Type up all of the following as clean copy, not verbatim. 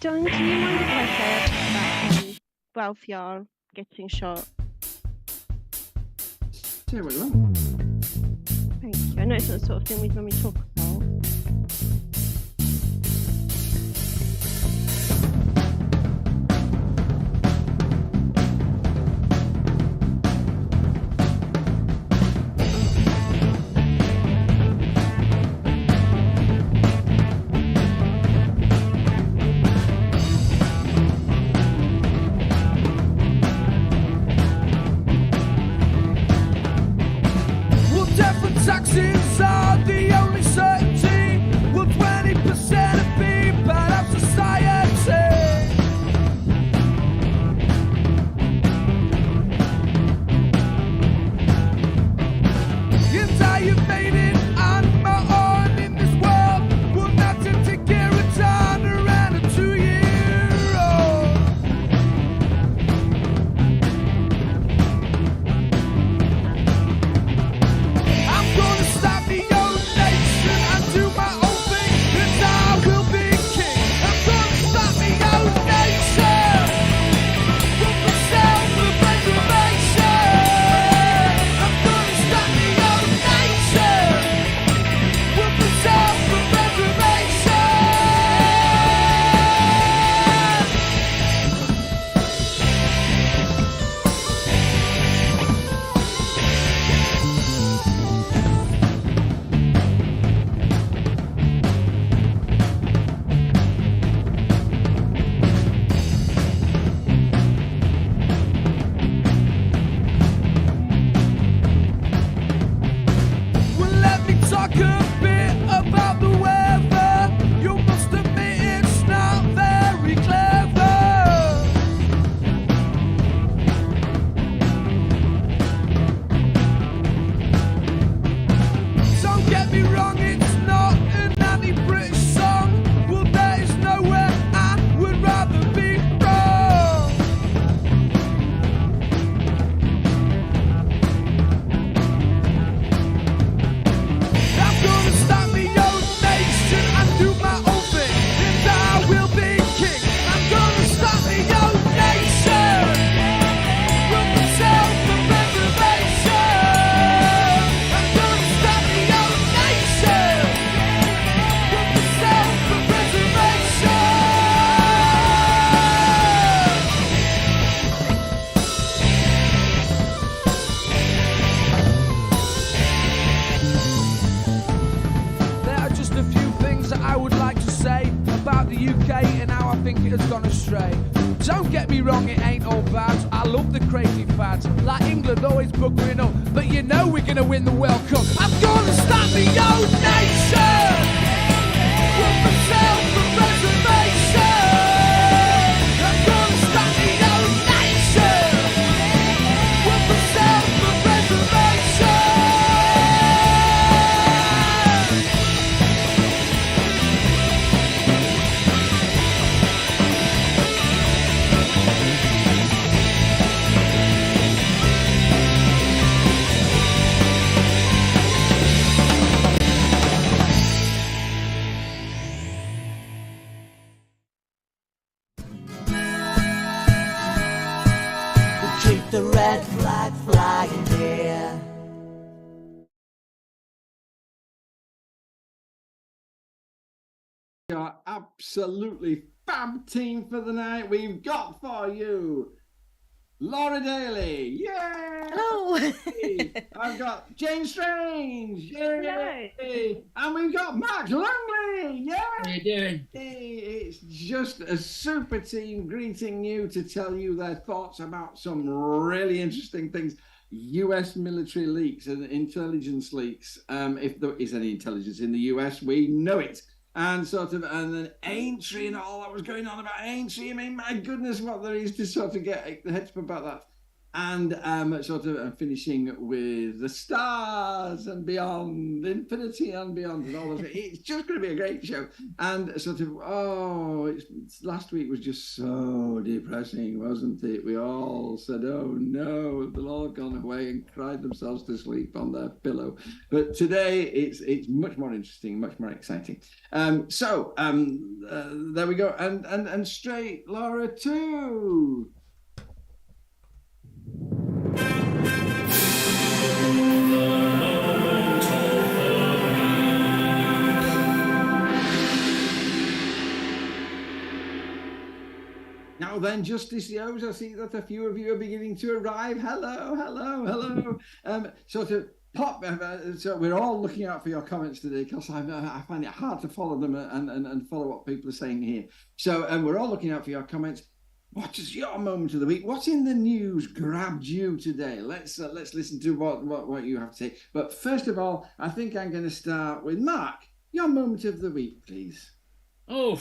John, do you mind if I say about Ralph Yarn getting shot? Say what you want. Thank you. I know it's not the sort of thing we'd normally talk about. Taxes are the only certainty. Well, 20% of people of society. And I have made it on my own in this world. Well, nothing to get a turn around a 2-year-old. I'm gonna start the old nation and do my own thing, and I will be king. I'm gonna start the old nation with the self-preservation. I'm gonna start the old nation with the self-preservation. Well, let me talk a bit about the weather. You must admit it's not very clever. Don't get me wrong, it's not an anti-British song. Well, there is nowhere I would rather be wrong. I'm gonna start the old nation and do my own thing, and I will be king. I'm gonna start the old nation with the self-preservation. I'm gonna start the old nation with the self-preservation. There are just a few things that I would like to say about the UK and how I think it has gone astray. Don't get me wrong, it ain't all bad. I love the crazy fads, like England always buggering up, but you know we're gonna win the World Cup. I'm gonna start the old nation with the self-preservation. I'm gonna start the old nation with the self-preservation. Keep the red flag flying here. Your absolutely fab team for the night. We've got for you Laura Daly. Yay! Hello. I've got Jane Strange. Yay! And we've got Max Longley. Yay! How you doing? It's just a super team greeting you to tell you their thoughts about some really interesting things. US military leaks and intelligence leaks. If there is any intelligence in the US, we know it. And then Aintree and all that was going on about Aintree. I mean, my goodness, what there is to sort of get the heads up about that. and sort of finishing with the stars and beyond, infinity and beyond, and all of it. It's just going to be a great show. And sort of, last week was just so depressing, wasn't it? We all said, oh no, they'll all gone away and cried themselves to sleep on their pillow. But today it's much more interesting, much more exciting. So there we go. And straight Laura too. Now then, Justicios, I see that a few of you are beginning to arrive. Hello, hello, hello. Sort of pop. So we're all looking out for your comments today because I find it hard to follow them and follow what people are saying here. So we're all looking out for your comments. What is your moment of the week? What in the news grabbed you today? Let's listen to what you have to say. But first of all, I think I'm going to start with Mark. Your moment of the week, please. Oh,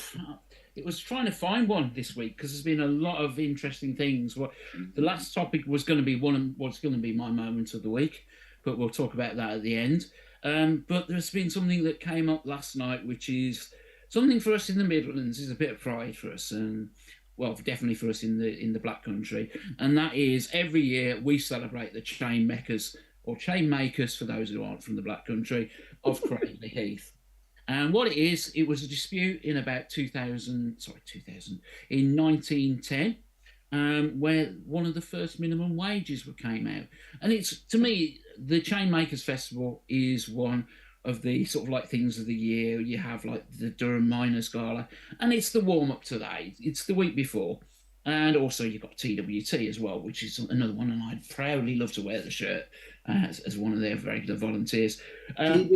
it was trying to find one this week because there's been a lot of interesting things. The last topic was going to be what's going to be my moment of the week, but we'll talk about that at the end. But there's been something that came up last night, which is something for us in the Midlands, is a bit of pride for us, and well, definitely for us in the Black Country, and that is every year we celebrate the chain makers for those who aren't from the Black Country of Craigly Heath. And what it was a dispute in about 1910, where one of the first minimum wages came out. And it's, to me, the Chain Makers Festival is one of the sort of like things of the year. You have like the Durham Miners Gala, and it's the warm up to that. It's the week before. And also you've got TWT as well, which is another one, and I'd proudly love to wear the shirt as one of their regular volunteers. TWT?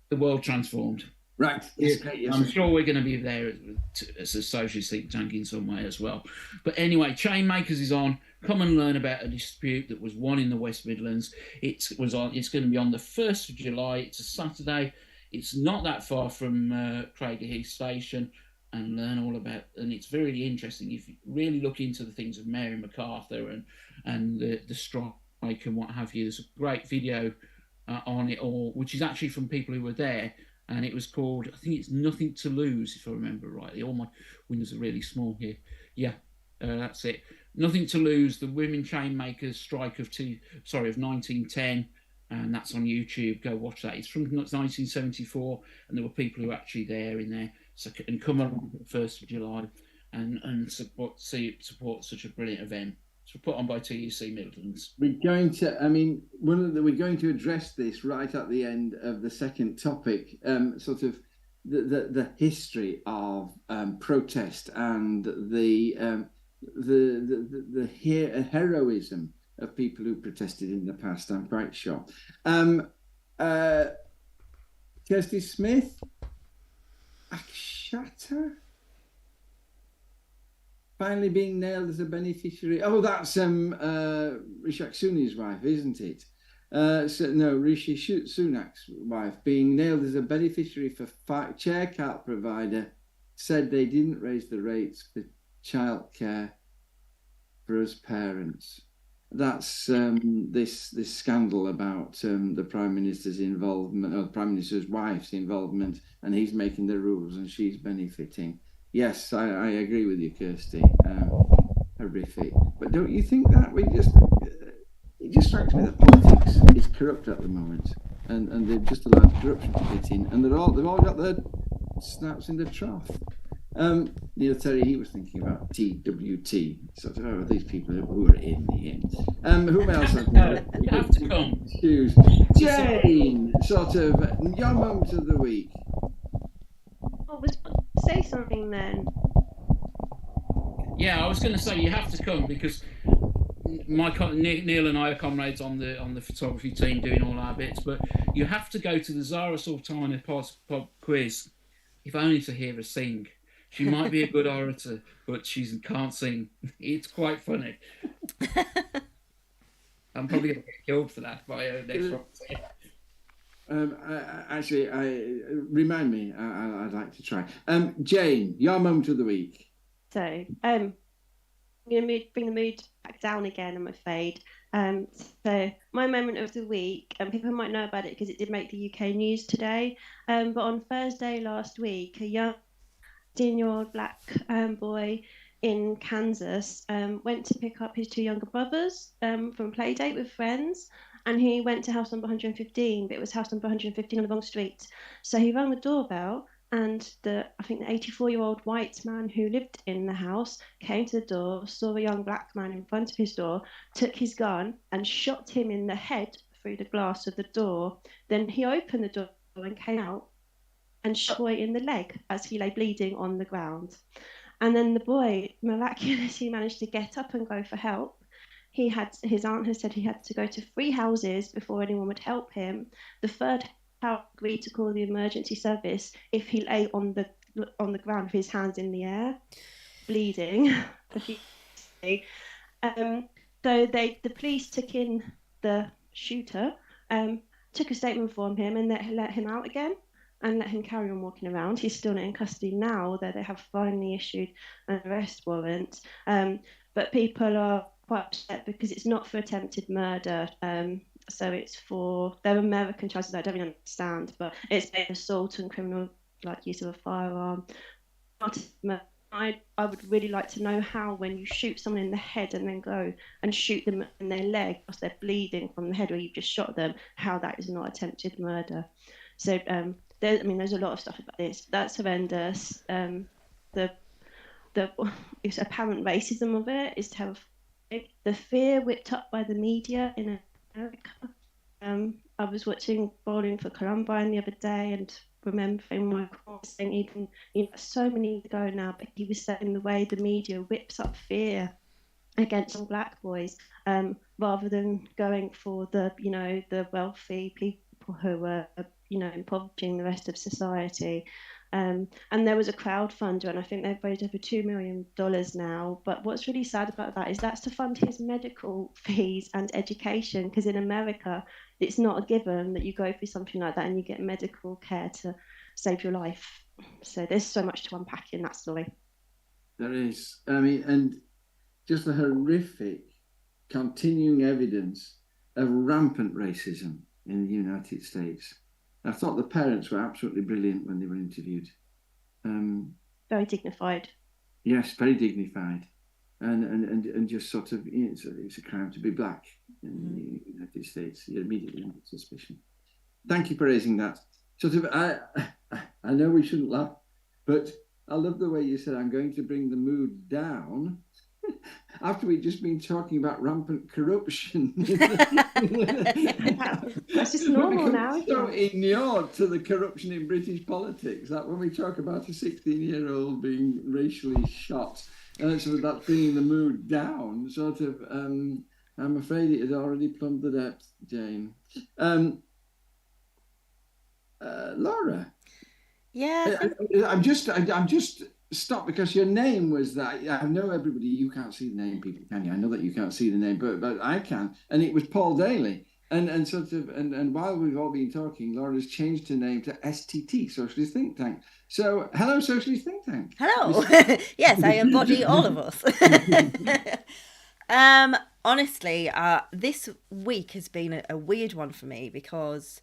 The World Transformed. Right. Yes, yes, I'm sure we're going to be there as a socialist think tank in some way as well. But anyway, Chain Makers is on. Come and learn about a dispute that was won in the West Midlands. It's going to be on the 1st of July. It's a Saturday. It's not that far from Craigly Heath Station. And learn all about, and it's very interesting if you really look into the things of Mary MacArthur and the strike and what have you. There's a great video on it all, which is actually from people who were there, and it was called, I think it's Nothing to Lose, if I remember rightly. All my windows are really small here. Yeah, that's it. Nothing to Lose, the Women Chain Makers strike of 1910, and that's on YouTube. Go watch that. It's from 1974, and there were people who were actually there in there. So, and come on the 1st of July and support such a brilliant event. So put on by TUC Midlands. We're going to address this right at the end of the second topic, sort of the history of protest and the heroism of people who protested in the past. I'm quite sure. Kirsty Smith. Akshata finally being nailed as a beneficiary. Oh, that's Rishi Sunak's wife, isn't it? Rishi Sunak's wife being nailed as a beneficiary for chair cart provider said they didn't raise the rates for childcare for us parents. That's this scandal about the Prime Minister's involvement, or the Prime Minister's wife's involvement, and he's making the rules and she's benefiting. Yes, I agree with you, Kirsty. Horrific. But don't you think that it just strikes me that politics is corrupt at the moment, and they've just allowed corruption to get in, and they've all got their snaps in the trough. Neil Terry, he was thinking about TWT, sort of these people who are in here. Who else? You have to come. Choose. Jane, sort of your moment of the week. Say something then. Yeah, I was going to say you have to come because Neil and I are comrades on the photography team doing all our bits, but you have to go to the Zara Sultana pop quiz, if only to hear her sing. She might be a good orator, but she can't sing. It's quite funny. I'm probably going to get killed for that by her next one. Remind me. I'd like to try. Jane, your moment of the week. So, bring the mood back down again, I'm afraid. So my moment of the week, and people might know about it because it did make the UK news today. But on Thursday last week, a young 15-year-old black boy in Kansas went to pick up his two younger brothers from a play date with friends. And he went to house number 115, but it was house number 115 on the wrong street. So he rang the doorbell, and I think the 84-year-old white man who lived in the house came to the door, saw a young black man in front of his door, took his gun and shot him in the head through the glass of the door. Then he opened the door and came out and shot the boy in the leg as he lay bleeding on the ground. And then the boy miraculously managed to get up and go for help. His aunt has said he had to go to 3 houses before anyone would help him. The third house agreed to call the emergency service if he lay on the ground with his hands in the air, bleeding profusely. So the police took in the shooter, took a statement from him, and let him out again and let him carry on walking around. He's still not in custody now, although they have finally issued an arrest warrant. But people are quite upset because it's not for attempted murder. So it's they're American charges I don't really understand, but it's assault and criminal use of a firearm. I would really like to know how, when you shoot someone in the head and then go and shoot them in their leg because they're bleeding from the head where you've just shot them, how that is not attempted murder. So there's a lot of stuff about this. That's horrendous. The it's apparent racism of it is terrifying. The fear whipped up by the media in America. I was watching Bowling for Columbine the other day and remembering Michael saying, even so many years ago now, but he was saying the way the media whips up fear against all black boys, rather than going for the wealthy people who were impoverishing the rest of society. And there was a crowdfunder, and I think they've raised over $2 million now. But what's really sad about that is that's to fund his medical fees and education, because in America, it's not a given that you go through something like that and you get medical care to save your life. So there's so much to unpack in that story. There is. I mean, and just the horrific continuing evidence of rampant racism in the United States. I thought the parents were absolutely brilliant when they were interviewed. Very dignified. Yes, very dignified, and just sort of, it's a crime to be black in the United States. You're immediately under suspicion. Thank you for raising that. Sort of, I know we shouldn't laugh, but I love the way you said, I'm going to bring the mood down. After we've just been talking about rampant corruption. That's just normal now. So inured to the corruption in British politics that when we talk about a 16-year-old being racially shot, so that's bringing the mood down, sort of, I'm afraid it has already plumbed the depth, Jane. Laura. Yeah. I'm just stop, because your name was that. I know everybody, you can't see the name, people, can you? I know that you can't see the name, but I can. And it was Paul Daly. And sort of, and while we've all been talking, Laura's changed her name to STT, Socialist Think Tank. So, hello, Socialist Think Tank. Hello. Yes, I embody all of us. Honestly, this week has been a weird one for me because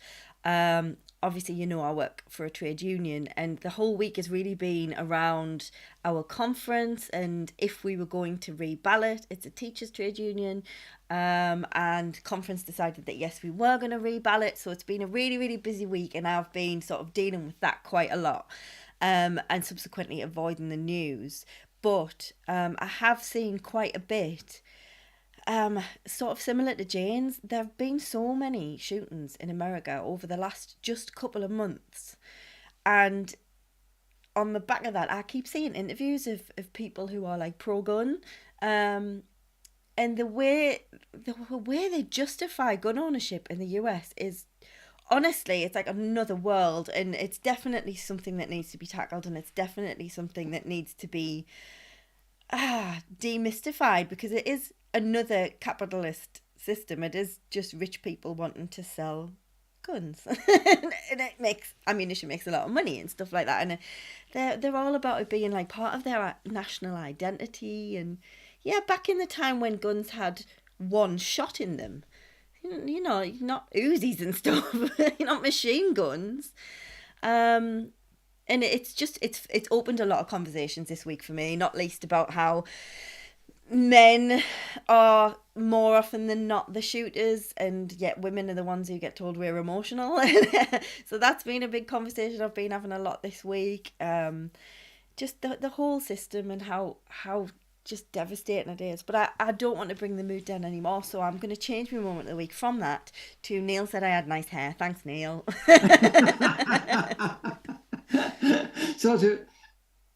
obviously, I work for a trade union, and the whole week has really been around our conference and if we were going to reballot. It's a teachers' trade union, and conference decided that yes, we were going to reballot. So it's been a really, really busy week, and I've been sort of dealing with that quite a lot, and subsequently avoiding the news. But I have seen quite a bit. Sort of similar to Jane's, there have been so many shootings in America over the last just couple of months. And on the back of that, I keep seeing interviews of people who are like pro-gun. And the way they justify gun ownership in the US is, honestly, it's like another world. And it's definitely something that needs to be tackled, and it's definitely something that needs to be demystified, because it is another capitalist system. It is just rich people wanting to sell guns. And it makes ammunition makes a lot of money and stuff like that, and they're all about it being like part of their national identity. And Yeah, back in the time when guns had one shot in them, you know, not Uzis and stuff, not machine guns. And it's opened a lot of conversations this week for me, not least about how men are more often than not the shooters, and yet women are the ones who get told we're emotional. So that's been a big conversation I've been having a lot this week. Just the whole system and how just devastating it is. But I don't want to bring the mood down anymore, so I'm going to change my moment of the week from that to Neil said I had nice hair. Thanks, Neil. So,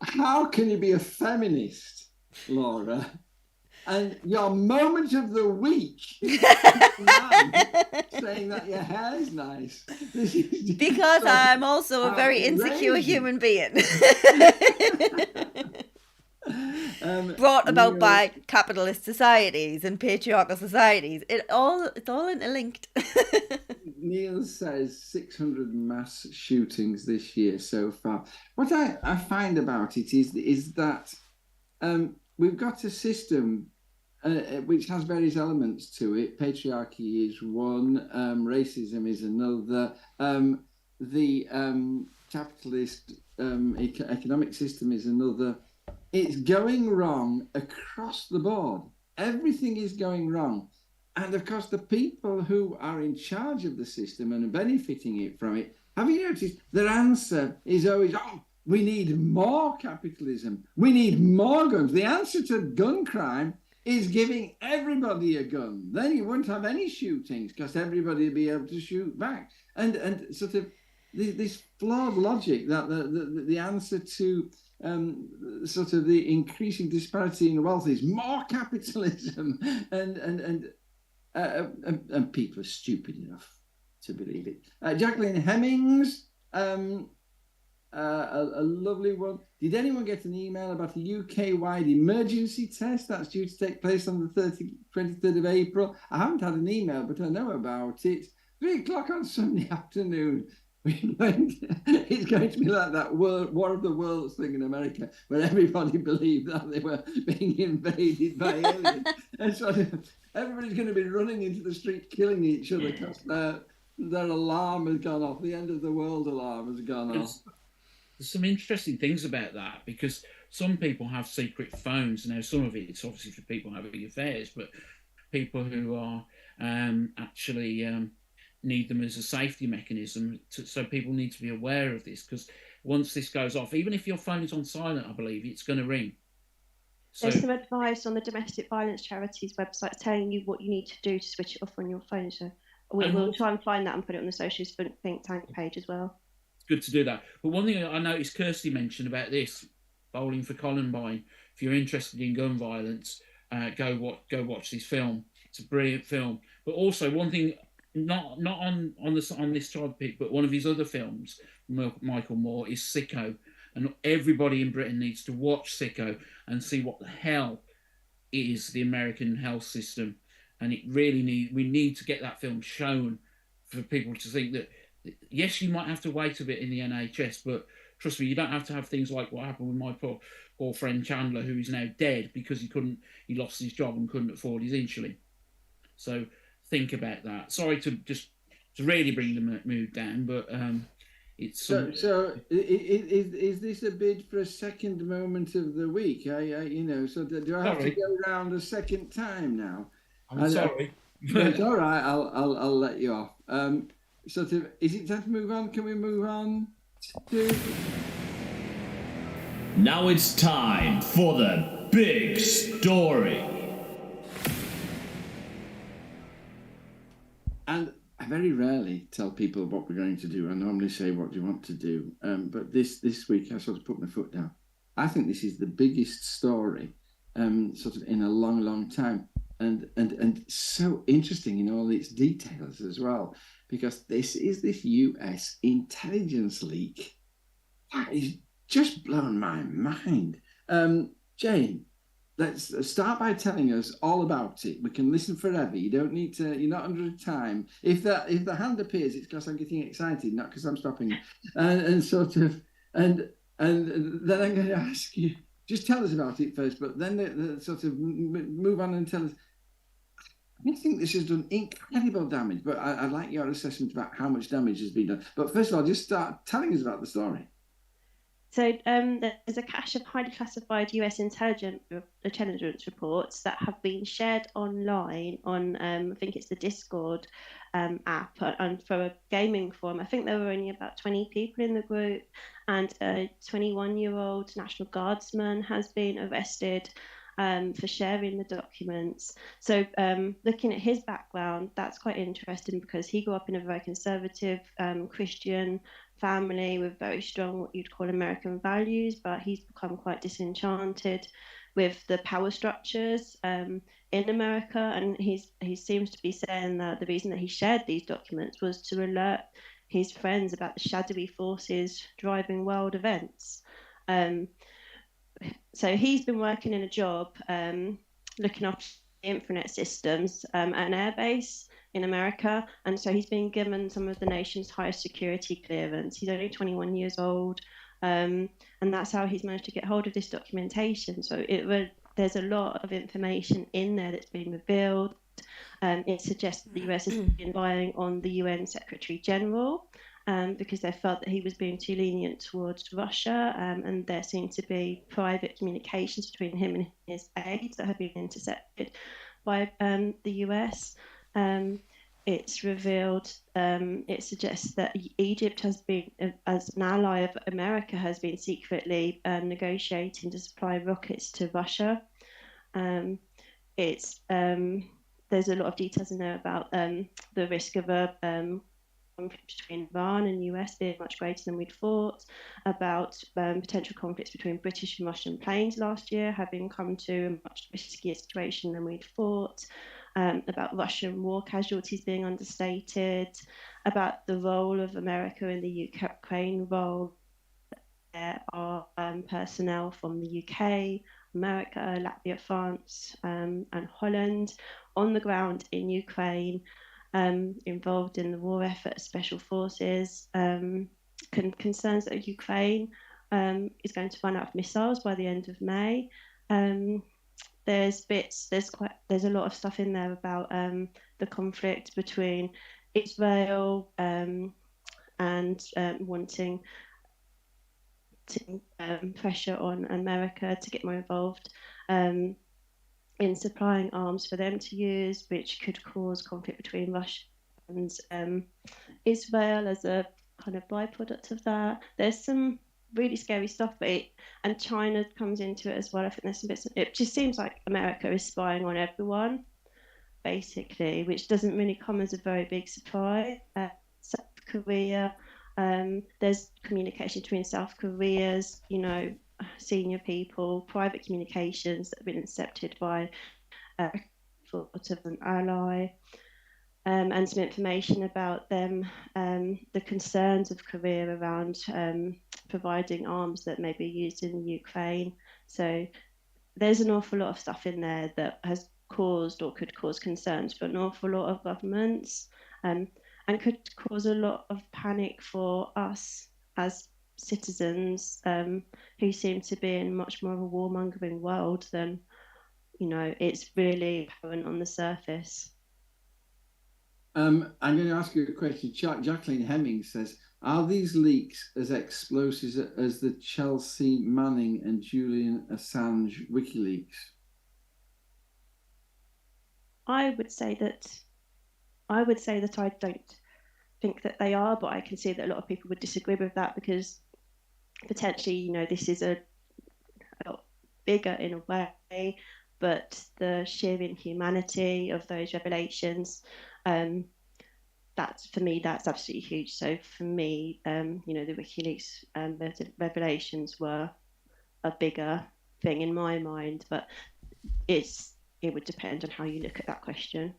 how can you be a feminist, Laura? And your moment of the week saying that your hair is nice. Because I'm also a very insecure human being. Brought about by capitalist societies and patriarchal societies. It's all interlinked. Neil says 600 mass shootings this year so far. What I find about it is that we've got a system which has various elements to it. Patriarchy is one, racism is another. The capitalist economic system is another. It's going wrong across the board. Everything is going wrong. And of course, the people who are in charge of the system and are benefiting from it, have you noticed their answer is always, oh, we need more capitalism. We need more guns. The answer to gun crime is giving everybody a gun. Then you wouldn't have any shootings because everybody would be able to shoot back. And sort of this flawed logic that the answer to sort of the increasing disparity in wealth is more capitalism, and people are stupid enough to believe it. Jacqueline Hemmings, a lovely one. Did anyone get an email about a UK-wide emergency test that's due to take place on the 23rd of April? I haven't had an email, but I know about it. 3:00 on Sunday afternoon. It's going to be like that War of the Worlds thing in America, where everybody believed that they were being invaded by aliens. And so everybody's going to be running into the street killing each other because their alarm has gone off. The end of the world alarm has gone off. There's some interesting things about that, because some people have secret phones. Now, some of it's obviously for people having affairs, but people who are actually need them as a safety mechanism. So people need to be aware of this, because once this goes off, even if your phone is on silent, I believe it's going to ring. So, there's some advice on the domestic violence charities website telling you what you need to do to switch it off on your phone. So we'll try and find that and put it on the Socialist Think Tank page as well. It's good to do that. But one thing I noticed Kirsty mentioned about this, Bowling for Columbine, if you're interested in gun violence, go watch this film. It's a brilliant film. But also one thing, not on this topic, but one of his other films, Michael Moore, is Sicko, and everybody in Britain needs to watch Sicko and see what the hell is the American health system. And we need to get that film shown for people to think that yes, you might have to wait a bit in the NHS, but trust me, you don't have to have things like what happened with my poor friend Chandler, who is now dead because he lost his job and couldn't afford his insulin. So think about that. Sorry to really bring the mood down, but it's so is this a bid for a second moment of the week? So do I have to go round a second time now? I'm sorry. It's all right. I'll let you off. Sort of, is it time to move on? Can we move on to? Now it's time for the big story. And I very rarely tell people what we're going to do. I normally say, what do you want to do? But this week, I sort of put my foot down. I think this is the biggest story sort of in a long, long time. And so interesting in all its details as well, because this is this US intelligence leak that is just blown my mind. Jane, let's start by telling us all about it. We can listen forever. You don't need to. You're not under time. If the hand appears, it's because I'm getting excited, not because I'm stopping. And then I'm going to ask you just tell us about it first, but then the sort of move on and tell us. I think this has done incredible damage, but I'd like your assessment about how much damage has been done. But first of all, just start telling us about the story. So there's a cache of highly classified US intelligence reports that have been shared online on, I think it's the Discord app, and for a gaming forum. I think there were only about 20 people in the group, and a 21-year-old National Guardsman has been arrested for sharing the documents. So looking at his background, that's quite interesting because he grew up in a very conservative Christian family with very strong, what you'd call American values, but he's become quite disenchanted with the power structures in America, and he seems to be saying that the reason that he shared these documents was to alert his friends about the shadowy forces driving world events. So he's been working in a job looking after intranet systems at an airbase in America, and so he's been given some of the nation's highest security clearance. He's only 21 years old, and that's how he's managed to get hold of this documentation. So there's a lot of information in there that's been revealed. It suggests that the US has been relying on the UN Secretary General because they felt that he was being too lenient towards Russia, and there seemed to be private communications between him and his aides that have been intercepted by the US. It's revealed, it suggests that Egypt has been, as an ally of America, has been secretly negotiating to supply rockets to Russia. There's a lot of details in there about the risk of a conflict between Iran and US being much greater than we'd thought, about potential conflicts between British and Russian planes last year having come to a much riskier situation than we'd thought, about Russian war casualties being understated, about the role of America in the Ukraine role. There are personnel from the UK, America, Latvia, France, and Holland on the ground in Ukraine, involved in the war effort, special forces. Concerns that Ukraine is going to run out of missiles by the end of May. There's a lot of stuff in there about the conflict between Israel and wanting to pressure on America to get more involved in supplying arms for them to use, which could cause conflict between Russia and Israel as a kind of byproduct of that. There's some really scary stuff, and China comes into it as well. I think there's some bits. It just seems like America is spying on everyone, basically, which doesn't really come as a very big surprise. South Korea, there's communication between South Korea's, senior people, private communications that have been intercepted by sort of an ally. And some information about them, the concerns of Korea around providing arms that may be used in Ukraine. So there's an awful lot of stuff in there that has caused or could cause concerns for an awful lot of governments, and could cause a lot of panic for us as citizens who seem to be in much more of a warmongering world than, it's really apparent on the surface. I'm going to ask you a question. Jacqueline Hemming says, are these leaks as explosive as the Chelsea Manning and Julian Assange WikiLeaks? I would say that I don't think that they are, but I can see that a lot of people would disagree with that because potentially, this is a lot bigger in a way, but the sheer inhumanity of those revelations, that's absolutely huge. So for me, the WikiLeaks revelations were a bigger thing in my mind, but it would depend on how you look at that question.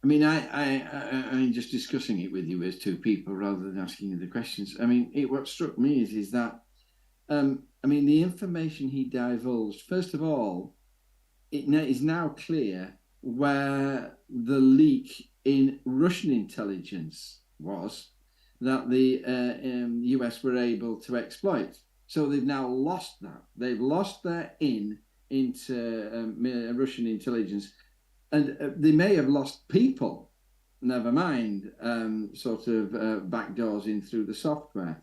I mean, I just discussing it with you as two people rather than asking you the questions. I mean, what struck me is that, the information he divulged, first of all, it is now clear where the leak in Russian intelligence was that the US were able to exploit. So they've now lost that. They've lost their into Russian intelligence, and they may have lost people. Never mind, sort of backdoors in through the software.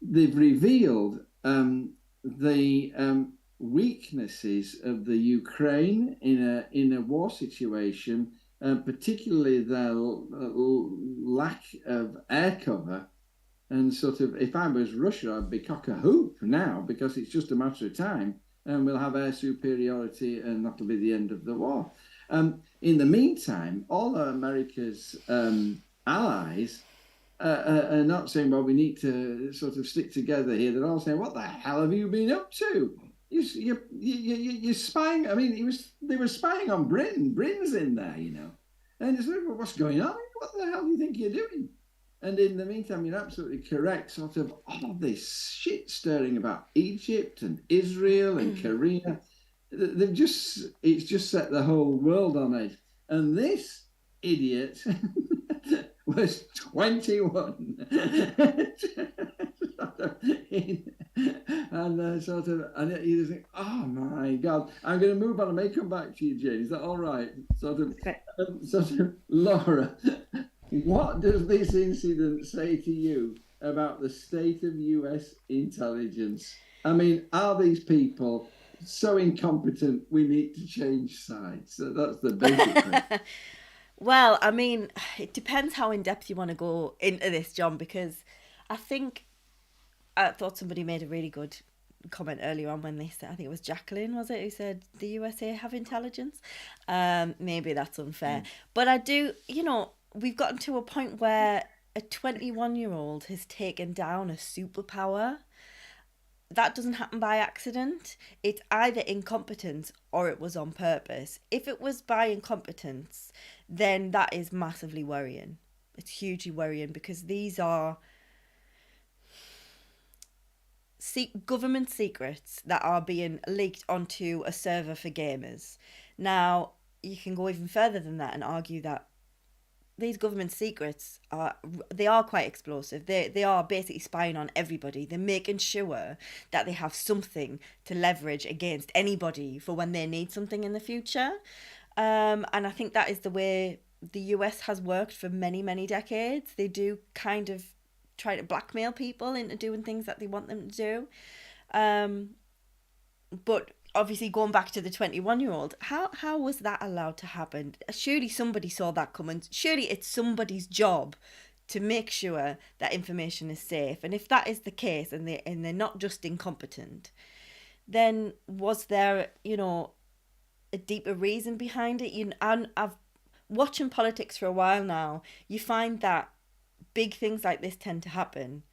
They've revealed the weaknesses of the Ukraine in a war situation, particularly their lack of air cover. And sort of, if I was Russia, I'd be cock a hoop now, because it's just a matter of time, and we'll have air superiority, and that'll be the end of the war. In the meantime, all of America's allies are not saying, well, we need to sort of stick together here. They're all saying, what the hell have you been up to? You're spying. I mean, they were spying on Britain. Britain's in there, you know. And it's like, well, what's going on? What the hell do you think you're doing? And in the meantime, you're absolutely correct. Sort of all this shit stirring about Egypt and Israel and Korea. It's just set the whole world on edge. And this idiot was 21. And you just think, oh my God, I'm going to move on. I may come back to you, Jane. Is that all right? Sort of, Laura, what does this incident say to you about the state of US intelligence? I mean, are these people so incompetent we need to change sides? So that's the basic thing. Well, I mean, it depends how in depth you want to go into this, John, because I thought somebody made a really good comment earlier on when they said, I think it was Jacqueline, was it, who said the USA have intelligence? Maybe that's unfair. But I do, we've gotten to a point where a 21-year-old has taken down a superpower. That doesn't happen by accident. It's either incompetence or it was on purpose. If it was by incompetence, then that is massively worrying. It's hugely worrying, because these are government secrets that are being leaked onto a server for gamers. Now, you can go even further than that and argue that these government secrets are quite explosive. They are basically spying on everybody. They're making sure that they have something to leverage against anybody for when they need something in the future. And I think that is the way the US has worked for many, many decades. They do kind of try to blackmail people into doing things that they want them to do. But obviously, going back to the 21-year-old, how was that allowed to happen? Surely somebody saw that coming. Surely it's somebody's job to make sure that information is safe. And if that is the case, and they're not just incompetent, then was there, a deeper reason behind it? And I've watching politics for a while now. You find that big things like this tend to happen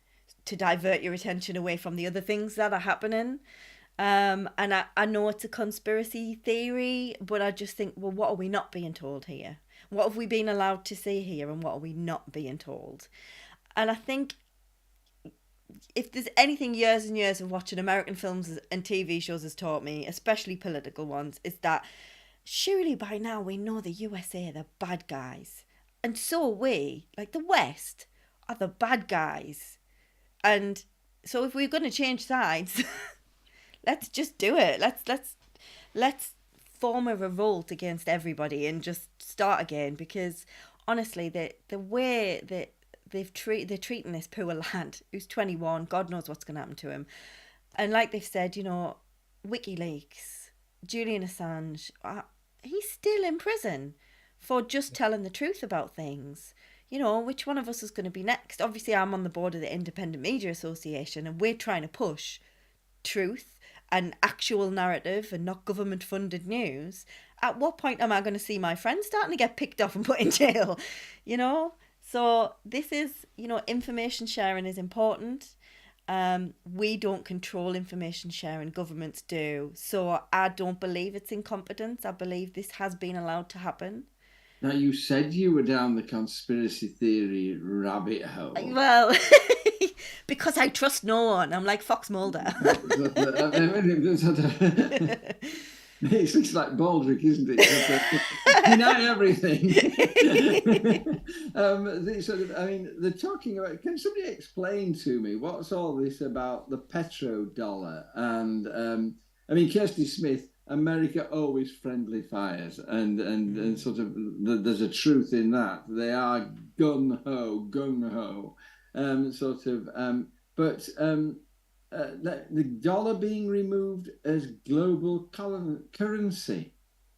to divert your attention away from the other things that are happening. And I know it's a conspiracy theory, but I just think, well, what are we not being told here? What have we been allowed to see here, and what are we not being told? And I think if there's anything years and years of watching American films and TV shows has taught me, especially political ones, is that surely by now we know the USA are the bad guys. And so are we, like the West, are the bad guys. And so if we're going to change sides... let's just do it. Let's form a revolt against everybody and just start again. Because honestly, the way that they're treating this poor lad who's 21, God knows what's going to happen to him. And like they've said, WikiLeaks, Julian Assange, he's still in prison for just telling the truth about things. Which one of us is going to be next? Obviously, I'm on the board of the Independent Media Association, and we're trying to push truth and actual narrative and not government funded news. At what point am I going to see my friends starting to get picked off and put in jail? So this is, information sharing is important. We don't control information sharing, governments do. So I don't believe it's incompetence. I believe this has been allowed to happen. Now, you said you were down the conspiracy theory rabbit hole. Well, because I trust no one. I'm like Fox Mulder. It's like Baldrick, isn't it? Deny everything. I mean, they're talking about. Can somebody explain to me what's all this about the petrodollar? And I mean, Kirsty Smith, America always friendly fires, and sort of there's a truth in that. They are gung ho, sort of. But the dollar being removed as global currency.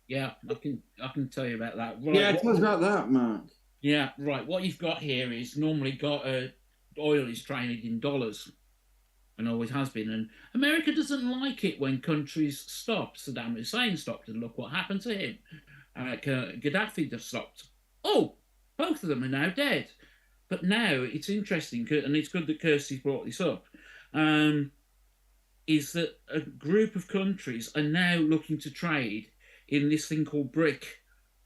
Yeah, I can tell you about that. Right, Yeah, tell us about that, Mark. Yeah, right. What you've got here is normally got oil is traded in dollars, and always has been. And America doesn't like it when countries stop. Saddam Hussein stopped, and look what happened to him. Gaddafi just stopped. Oh, both of them are now dead. But now it's interesting, and it's good that Kirsty's brought this up. Is that a group of countries are now looking to trade in this thing called BRIC.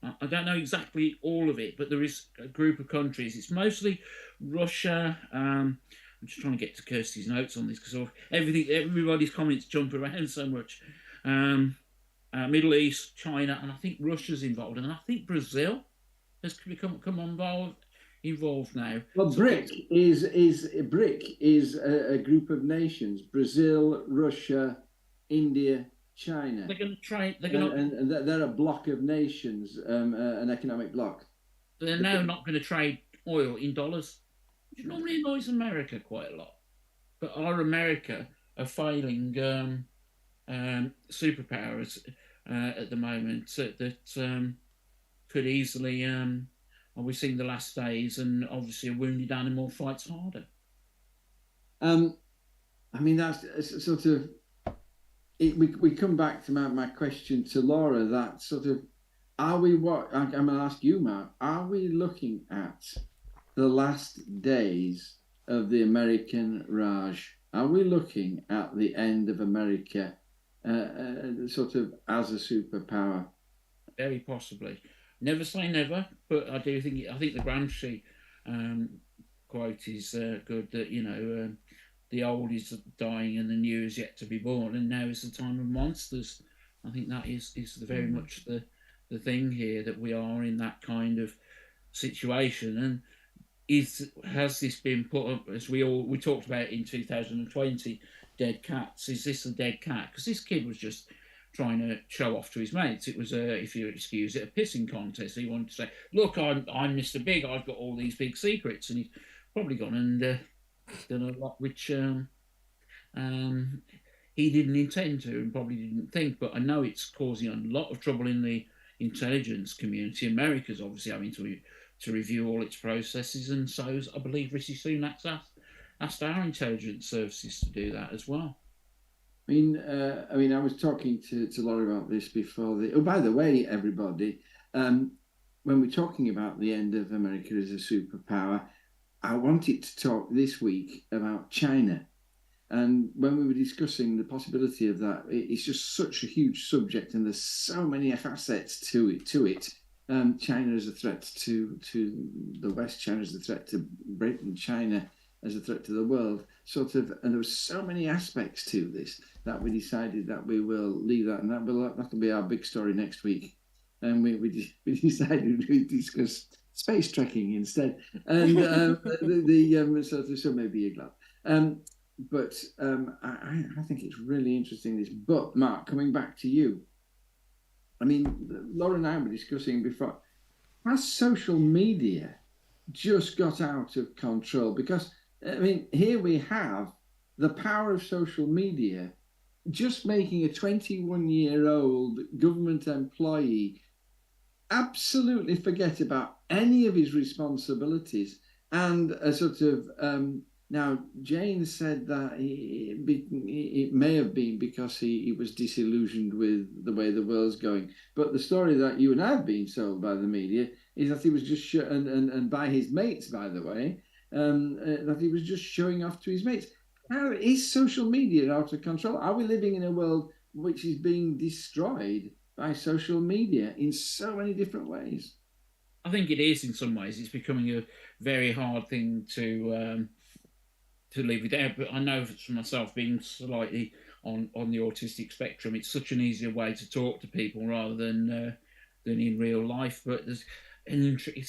I don't know exactly all of it, but there is a group of countries. It's mostly Russia. I'm just trying to get to Kirsty's notes on this because everybody's comments jump around so much. Middle East, China, and I think Russia's involved, and I think Brazil has come involved now. Well, so BRIC is a group of nations: Brazil, Russia, India, China. They're going to trade. And they're a block of nations, an economic bloc. They're now not going to trade oil in dollars, which normally annoys America quite a lot. But our America are failing superpowers at the moment that could easily. We're seeing the last days, and obviously a wounded animal fights harder. I mean, that's sort of. We come back to my question to Laura. That sort of, I'm going to ask you, Mark. Are we looking at the last days of the American Raj? Are we looking at the end of America, sort of as a superpower? Very possibly. Never say never, but I think the Gramsci quote is good. That the old is dying and the new is yet to be born, and now is the time of monsters. I think that is very much the thing here, that we are in that kind of situation. And has this been put up, as we talked about in 2020, dead cats? Is this a dead cat? Because this kid was just trying to show off to his mates. It was if you excuse it, a pissing contest. He wanted to say, "Look, I'm Mr. Big. I've got all these big secrets," and he's probably gone and done a lot which he didn't intend to and probably didn't think. But I know it's causing a lot of trouble in the intelligence community. America's obviously having to review all its processes, and so I believe Rishi Sunak's asked our intelligence services to do that as well. I mean, I was talking to Laura about this before. Oh, by the way, everybody, when we're talking about the end of America as a superpower, I wanted to talk this week about China. And when we were discussing the possibility of that, it's just such a huge subject, and there's so many facets to it. China as a threat to the West, China as a threat to Britain, China as a threat to the world, sort of, and there were so many aspects to this that we decided that we will leave that, and that'll be our big story next week. And we decided we'd discuss space trekking instead, and so maybe you're glad. But I think it's really interesting this. But Mark, coming back to you, I mean, Laura and I were discussing before, has social media just got out of control? Because I mean, here we have the power of social media just making a 21-year-old government employee absolutely forget about any of his responsibilities. And a sort of now Jane said that it may have been because he was disillusioned with the way the world's going. But the story that you and I have been told by the media is that he was just and by his mates, by the way, that he was just showing off to his mates. How is social media out of control? Are we living in a world which is being destroyed by social media in so many different ways? I think it is in some ways. It's becoming a very hard thing to to live without. But I know for myself, being slightly on the autistic spectrum, it's such an easier way to talk to people rather than in real life. But it's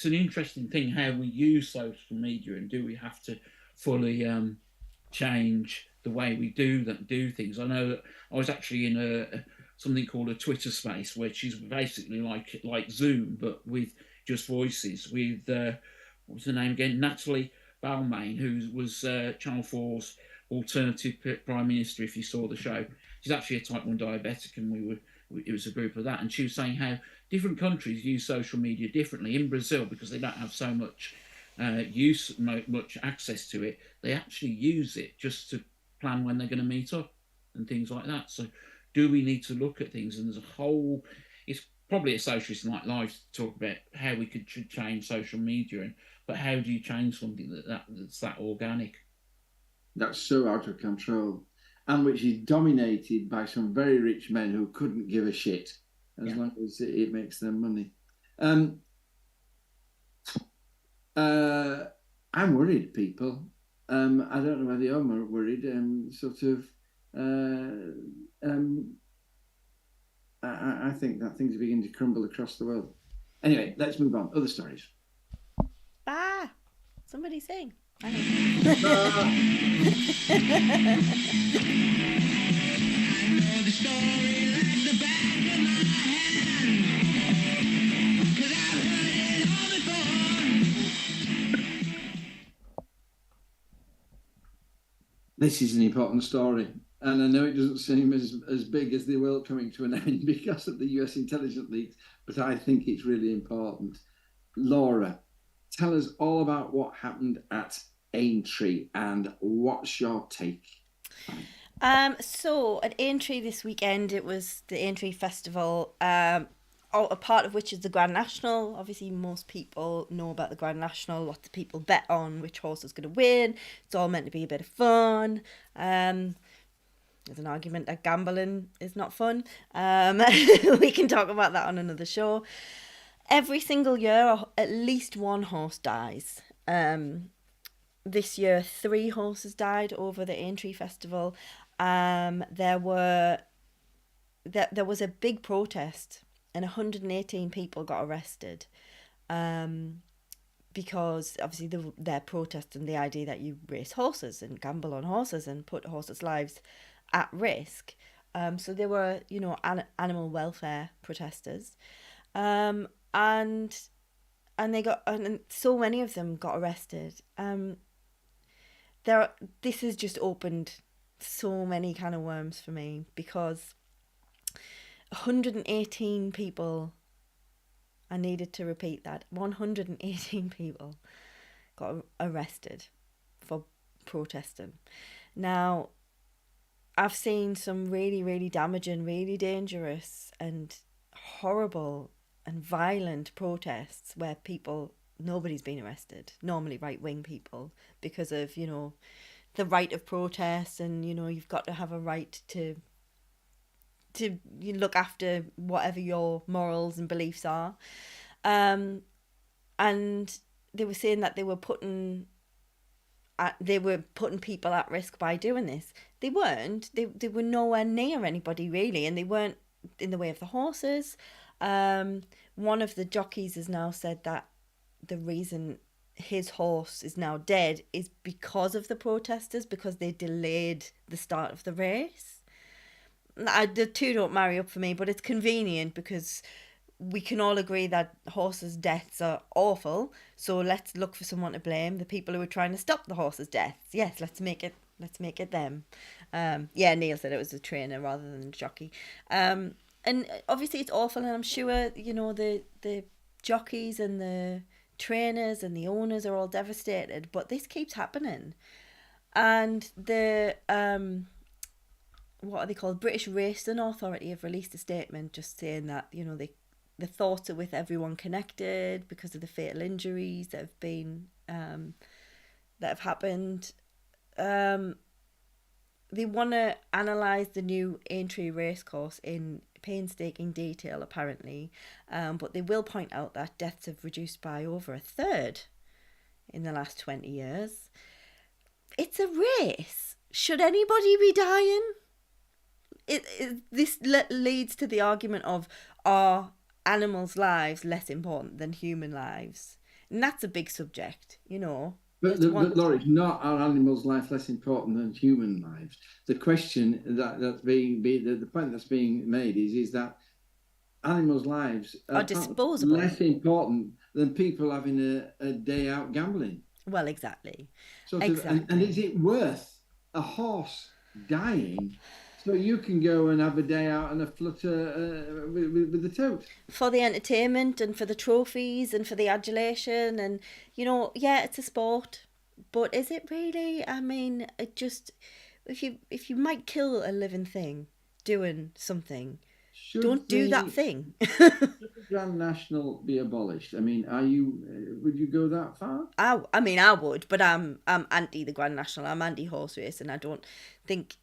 an interesting thing how we use social media, and do we have to fully change the way we do things? I know that I was actually in something called a Twitter space, which is basically like Zoom but with just voices. With what was her name again? Natalie Balmain, who was Channel 4's alternative prime minister. If you saw the show, she's actually a type 1 diabetic, and it was a group of that, and she was saying how different countries use social media differently. In Brazil, because they don't have so much much access to it, they actually use it just to plan when they're going to meet up and things like that. So do we need to look at things? And there's a whole, it's probably a Socialist Night Live to talk about how we could change social media, but how do you change something that's that organic? That's so out of control, and which is dominated by some very rich men who couldn't give a shit as long as it makes them money. I'm worried, people. I don't know whether you're worried. I think that things are beginning to crumble across the world. Anyway, let's move on. Other stories. Somebody sing. This is an important story, and I know it doesn't seem as big as the world coming to an end because of the US intelligence leaks, but I think it's really important. Laura, tell us all about what happened at Aintree and what's your take? So at Aintree this weekend, it was the Aintree Festival, a part of which is the Grand National. Obviously, most people know about the Grand National. Lots of people bet on which horse is going to win. It's all meant to be a bit of fun. There's an argument that gambling is not fun. We can talk about that on another show. Every single year, at least one horse dies. This year, 3 horses died over the Aintree Festival. There was a big protest, and 118 people got arrested because obviously they're protesting the idea that you race horses and gamble on horses and put horses' lives at risk. So they were, animal welfare protesters, and so many of them got arrested. This has just opened so many can of worms for me, because 118 people, I needed to repeat that, 118 people got arrested for protesting. Now, I've seen some really, really damaging, really dangerous and horrible and violent protests where nobody's been arrested, normally right-wing people, because of, the right of protest, and, you've got to have a right to look after whatever your morals and beliefs are. And they were saying that they were putting people at risk by doing this. They weren't. They were nowhere near anybody, really, and they weren't in the way of the horses. One of the jockeys has now said that the reason his horse is now dead is because of the protesters, because they delayed the start of the race. The two don't marry up for me, but it's convenient because we can all agree that horses' deaths are awful. So let's look for someone to blame. The people who are trying to stop the horses' deaths. Yes, let's make it them. Neil said it was a trainer rather than a jockey. And obviously it's awful, and I'm sure the jockeys and the trainers and the owners are all devastated. But this keeps happening, and the what are they called? British Racing Authority have released a statement just saying that, the thoughts are with everyone connected because of the fatal injuries that have been that have happened. They want to analyse the new Aintree racecourse in painstaking detail, apparently, but they will point out that deaths have reduced by over a third in the last 20 years. it's a race. Should anybody be dying? This leads to the argument of, are animals' lives less important than human lives? And that's a big subject, you know. But Laurie, not are animals' life less important than human lives? The question that's being the point that's being made is that animals' lives are disposable, less important than people having a day out gambling. Well, exactly. And is it worth a horse dying so you can go and have a day out and a flutter with the tote? For the entertainment and for the trophies and for the adulation, and, you know, yeah, it's a sport, but is it really? I mean, it just, if you might kill a living thing doing something, don't do that thing. Should the Grand National be abolished? I mean, would you go that far? I mean, I would, but I'm anti the Grand National. I'm anti horse race, and I don't think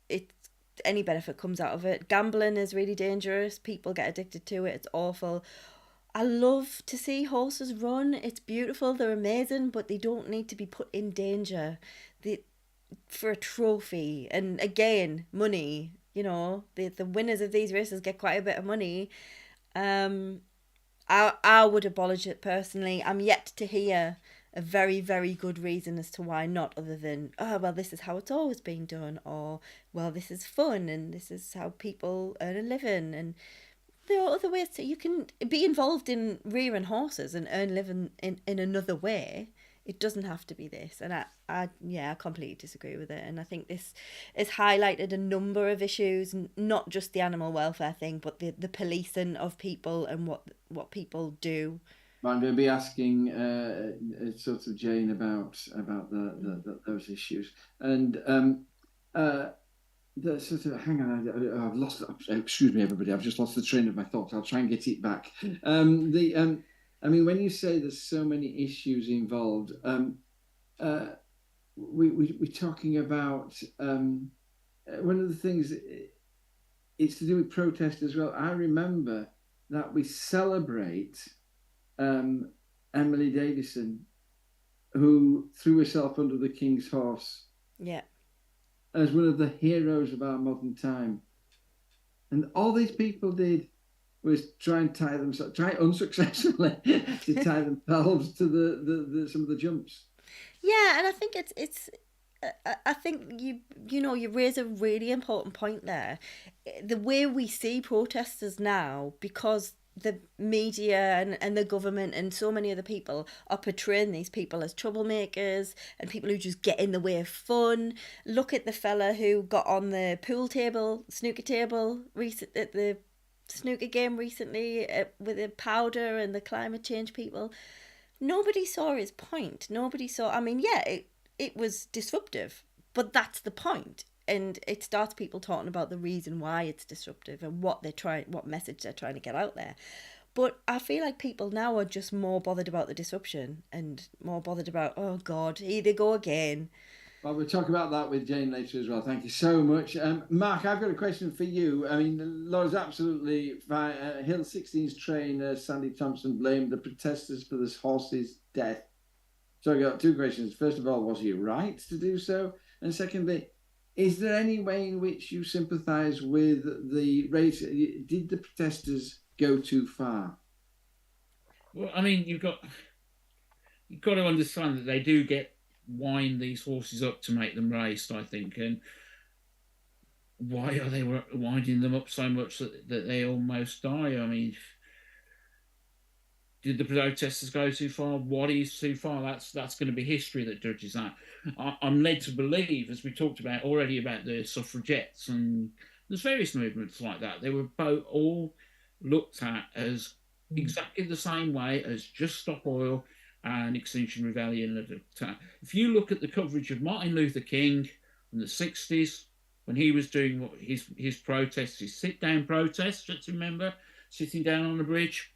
any benefit comes out of it. Gambling is really dangerous. People get addicted to it. It's awful. I love to see horses run. It's beautiful. They're amazing, but they don't need to be put in danger for a trophy. And again, money. You know, the winners of these races get quite a bit of money. I would abolish it personally. I'm yet to hear a very, very good reason as to why not, other than, oh, well, this is how it's always been done, or, well, this is fun, and this is how people earn a living. And there are other ways you can be involved in rearing horses and earn a living in another way. It doesn't have to be this. And I completely disagree with it. And I think this has highlighted a number of issues, not just the animal welfare thing, but the policing of people and what people do. I'm going to be asking sort of Jane about those issues. And the sort of, hang on, I've lost, excuse me, everybody, I've just lost the train of my thoughts. I'll try and get it back. I mean, when you say there's so many issues involved, we're talking about one of the things, it's to do with protest as well. I remember that we celebrate Emily Davison, who threw herself under the King's horse. Yeah. As one of the heroes of our modern time. And all these people did was try unsuccessfully to tie themselves to the some of the jumps. Yeah, and I think it's I think you raise a really important point there. The way we see protesters now, because the media and the government and so many other people are portraying these people as troublemakers and people who just get in the way of fun. Look at the fella who got on the snooker table at the snooker game recently with the powder and the climate change people. Nobody saw his point. Nobody saw, I mean, yeah, it was disruptive, but that's the point. And it starts people talking about the reason why it's disruptive and what message they're trying to get out there. But I feel like people now are just more bothered about the disruption and more bothered about, oh God, here they go again. Well, we'll talk about that with Jane later as well. Thank you so much. Mark, I've got a question for you. I mean, Laura's absolutely fine. Hill 16's trainer, Sandy Thompson, blamed the protesters for this horse's death. So I've got two questions. First of all, was he right to do so? And secondly, is there any way in which you sympathise with the race? Did the protesters go too far? Well, I mean, you've got to understand that they do wind these horses up to make them race, I think. And why are they winding them up so much that they almost die? I mean, did the protesters go too far? What is too far? That's going to be history that judges that. I'm led to believe, as we talked about already, about the suffragettes, and there's various movements like that. They were both all looked at as exactly the same way as Just Stop Oil and Extinction Rebellion. If you look at the coverage of Martin Luther King in the 60s, when he was doing his protests, his sit-down protests, just remember, sitting down on the bridge,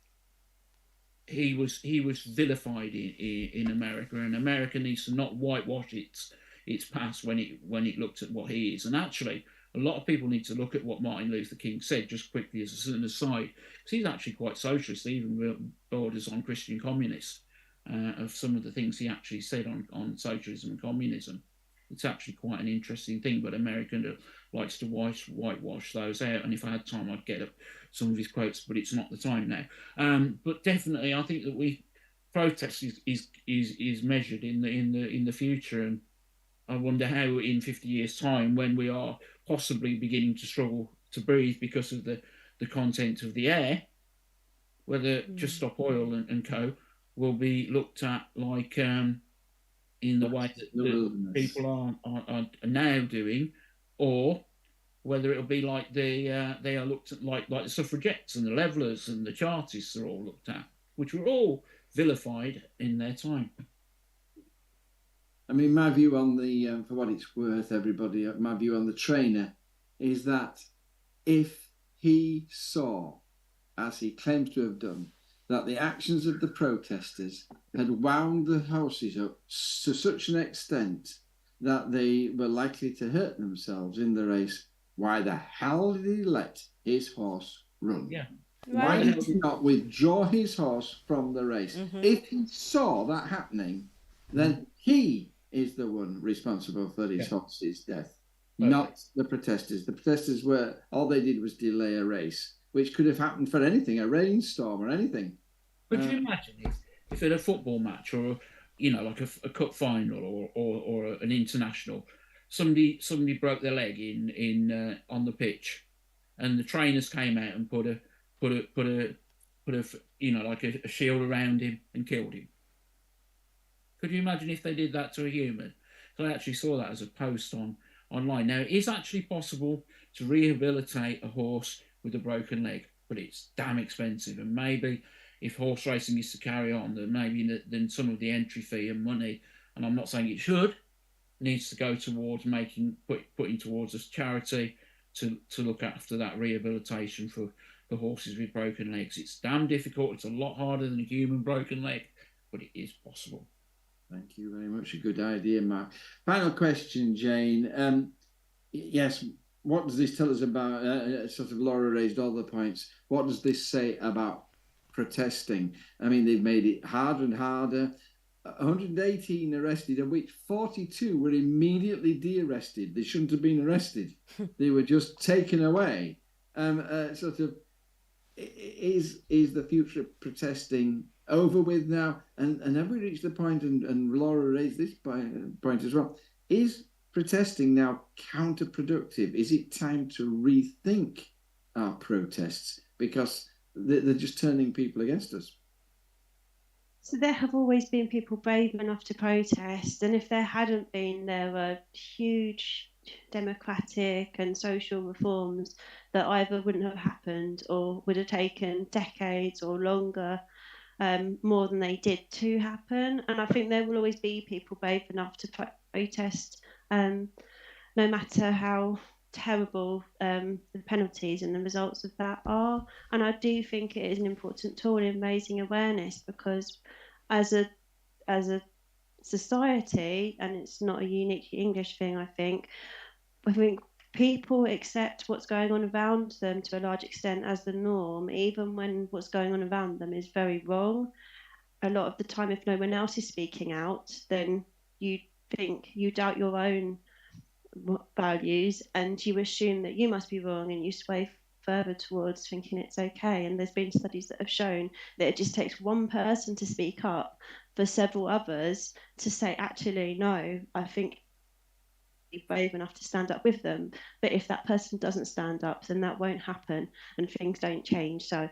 he was vilified in America, and America needs to not whitewash its past when it looked at what he is. And actually, a lot of people need to look at what Martin Luther King said, just quickly as an aside, because he's actually quite socialist, even borders on Christian communist, of some of the things he actually said on socialism and communism. it's actually quite an interesting thing. But American likes to whitewash those out, and if I had time, I'd get up some of his quotes, but it's not the time now. But definitely, I think that protest is measured in the future, and I wonder how in 50 years' time, when we are possibly beginning to struggle to breathe because of the content of the air, whether Just Stop Oil and co will be looked at like in the way that the people are now doing, or whether it'll be like they are looked at like the suffragettes and the levellers and the Chartists are all looked at, which were all vilified in their time. I mean, my view on the, for what it's worth, everybody, my view on the trainer is that if he saw, as he claims to have done, that the actions of the protesters had wound the horses up to such an extent that they were likely to hurt themselves in the race, why the hell did he let his horse run? Yeah. Why did he not withdraw his horse from the race? If he saw that happening, then he is the one responsible for his horse's death, not the protesters. The protesters all they did was delay a race, which could have happened for anything, a rainstorm or anything. Could you imagine if in a football match or like a cup final or an international, somebody broke their leg in on the pitch, and the trainers came out and put a like a shield around him and killed him? Could you imagine if they did that to a human? So I actually saw that as a post online. Now, it is actually possible to rehabilitate a horse with a broken leg, but it's damn expensive. And maybe if horse racing is to carry on, then some of the entry fee and money, and I'm not saying it should, needs to go towards putting towards a charity to look after that rehabilitation for horses with broken legs. It's damn difficult. It's a lot harder than a human broken leg, but it is possible. Thank you very much. A good idea, Mark. Final question, Jane. Yes, what does this tell us about, sort of Laura raised all the points, what does this say about protesting? I mean, they've made it harder and harder. 118 arrested, of which 42 were immediately de-arrested. They shouldn't have been arrested. They were just taken away. Sort of, is the future of protesting over with now? And have we reached the point, and Laura raised this point as well, is protesting now counterproductive? Is it time to rethink our protests because they're just turning people against us? So there have always been people brave enough to protest, and if there hadn't been, there were huge democratic and social reforms that either wouldn't have happened or would have taken decades or longer, more than they did to happen. And I think there will always be people brave enough to protest, no matter how terrible the penalties and the results of that are. And I do think it is an important tool in raising awareness, because as a society, and it's not a unique English thing, I think people accept what's going on around them to a large extent as the norm, even when what's going on around them is very wrong. A lot of the time, if no one else is speaking out, then you doubt your own values and you assume that you must be wrong, and you sway further towards thinking it's okay. And there's been studies that have shown that it just takes one person to speak up for several others to say, actually, no, I think be brave enough to stand up with them. But if that person doesn't stand up, then that won't happen and things don't change. So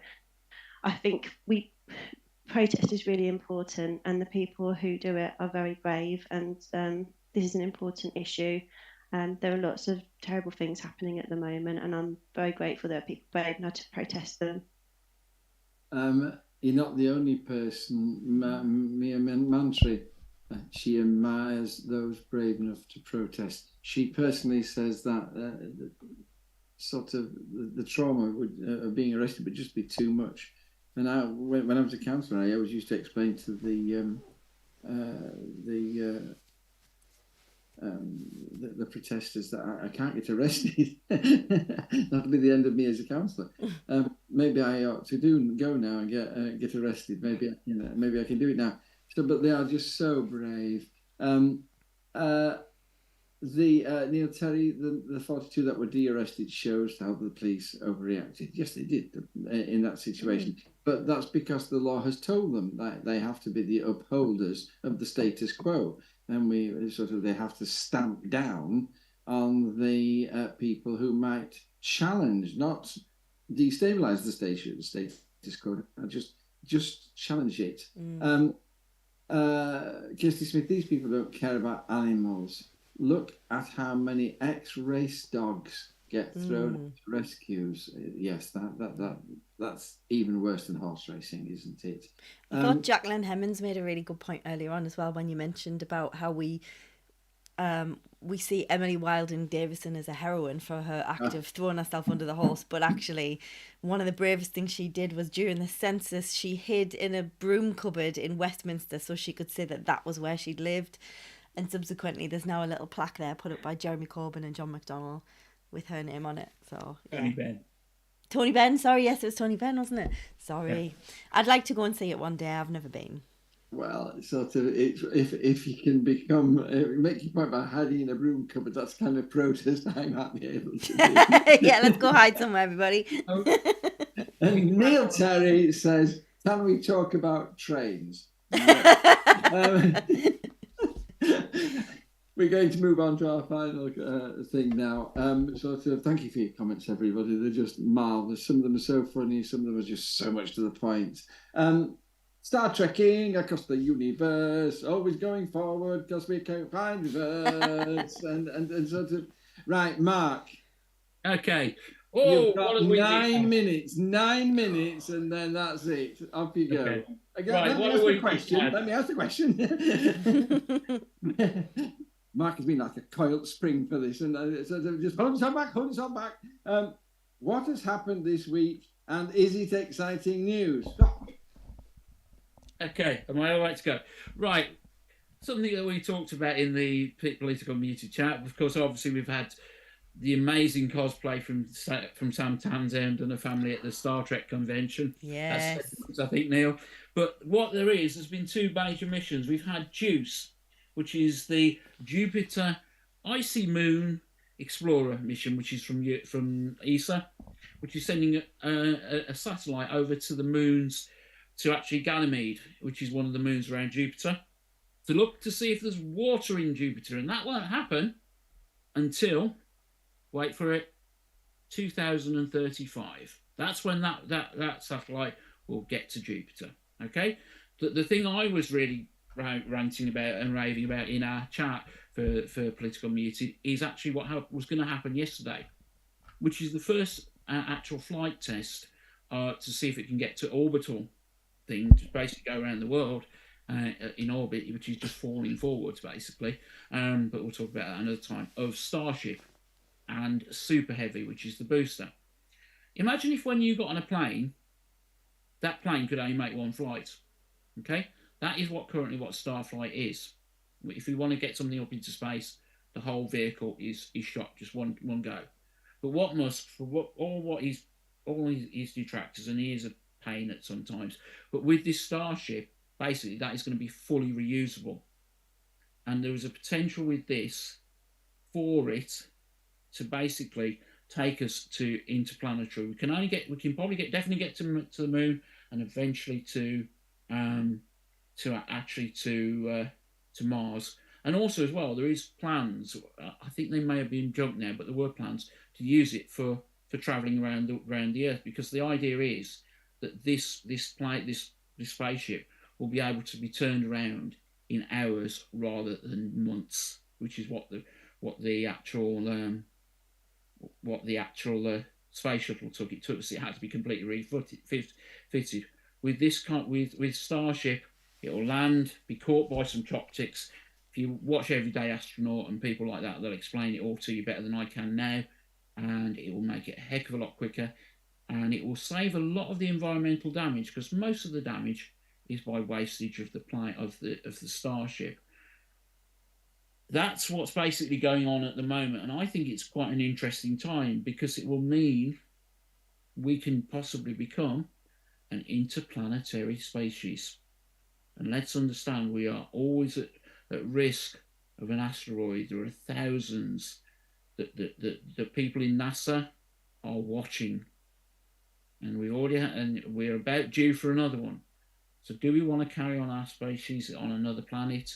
I think protest is really important, and the people who do it are very brave, and this is an important issue. There are lots of terrible things happening at the moment, and I'm very grateful that people are brave enough to protest them. You're not the only person. Mia Mantri, she admires those brave enough to protest. She personally says that sort of the trauma of being arrested would just be too much. And when I was a counsellor, I always used to explain to the protesters that I can't get arrested. That'll be the end of me as a counsellor. Maybe I ought to go now and get arrested. Maybe I can do it now. So, but they are just so brave. Neil Terry, the 42 that were de-arrested shows how the police overreacted. Yes, they did in that situation. But that's because the law has told them that they have to be the upholders of the status quo. And they have to stamp down on the people who might challenge, not destabilize the status quo, just challenge it. Kirsty Smith, these people don't care about animals. Look at how many ex-race dogs get thrown into rescues. Yes, that's even worse than horse racing, isn't it? I thought Jacqueline Hemmings made a really good point earlier on as well when you mentioned about how we see Emily Wilding Davison as a heroine for her act of throwing herself under the horse, but actually one of the bravest things she did was during the census she hid in a broom cupboard in Westminster so she could say that was where she'd lived. And subsequently, there's now a little plaque there put up by Jeremy Corbyn and John McDonnell with her name on it. So yeah. Tony Benn, sorry, yes, it was Tony Benn, wasn't it? Sorry. Yeah. I'd like to go and see it one day. I've never been. Well, sort of, if you can make your point about hiding in a broom cupboard, that's kind of protest I might be able to do. Yeah, let's go hide somewhere, everybody. And Neil Terry says, can we talk about trains? We're going to move on to our final thing now. Thank you for your comments, everybody. They're just marvellous. Some of them are so funny. Some of them are just so much to the point. Star Trekking across the universe, always going forward because we can't find reverse. and sort of... Right, Mark. Okay. You've got 9 minutes, and then that's it. Off you go. Okay. Again, right, let me ask the question. Mark has been like a coiled spring for this, and just hold himself back. What has happened this week, and is it exciting news? Okay, am I all right to go? Right, something that we talked about in the political community chat. Of course, obviously we've had the amazing cosplay from Sam Townsend and a family at the Star Trek convention. Yes. That's, I think, Neil. But what there's been 2 major missions. We've had JUICE, which is the Jupiter Icy Moon Explorer mission, which is from ESA, which is sending a satellite over to the moons, to actually Ganymede, which is one of the moons around Jupiter, to look to see if there's water in Jupiter. And that won't happen until, wait for it, 2035. That's when that satellite will get to Jupiter. Okay? The thing I was really ranting about and raving about in our chat for political community is actually what was going to happen yesterday, which is the first actual flight test to see if it can get to orbital thing, to basically go around the world in orbit, which is just falling forwards, basically. But we'll talk about that another time, of Starship and Super Heavy, which is the booster. Imagine if when you got on a plane, that plane could only make one flight. Okay? That is currently what Starflight is. If you want to get something up into space, the whole vehicle is shot just one go. But what Musk, for all his detractors, and he is a pain at sometimes, but with this Starship, basically that is going to be fully reusable. And there is a potential with this for it to basically take us to interplanetary. We can probably definitely get to the moon, and eventually to Mars. And also as well, there is plans. I think they may have been junked now, but there were plans to use it for traveling around the Earth, because the idea is that this spaceship will be able to be turned around in hours rather than months, which is what the actual space shuttle took. It had to be completely refitted. With Starship, it will land, be caught by some chopsticks. If you watch Everyday Astronaut and people like that, they'll explain it all to you better than I can now, and it will make it a heck of a lot quicker, and it will save a lot of the environmental damage, because most of the damage is by wastage of the Starship. That's what's basically going on at the moment, and I think it's quite an interesting time, because it will mean we can possibly become an interplanetary species. And let's understand, we are always at risk of an asteroid. There are thousands that people in NASA are watching, and we're about due for another one. So, do we want to carry on our species on another planet?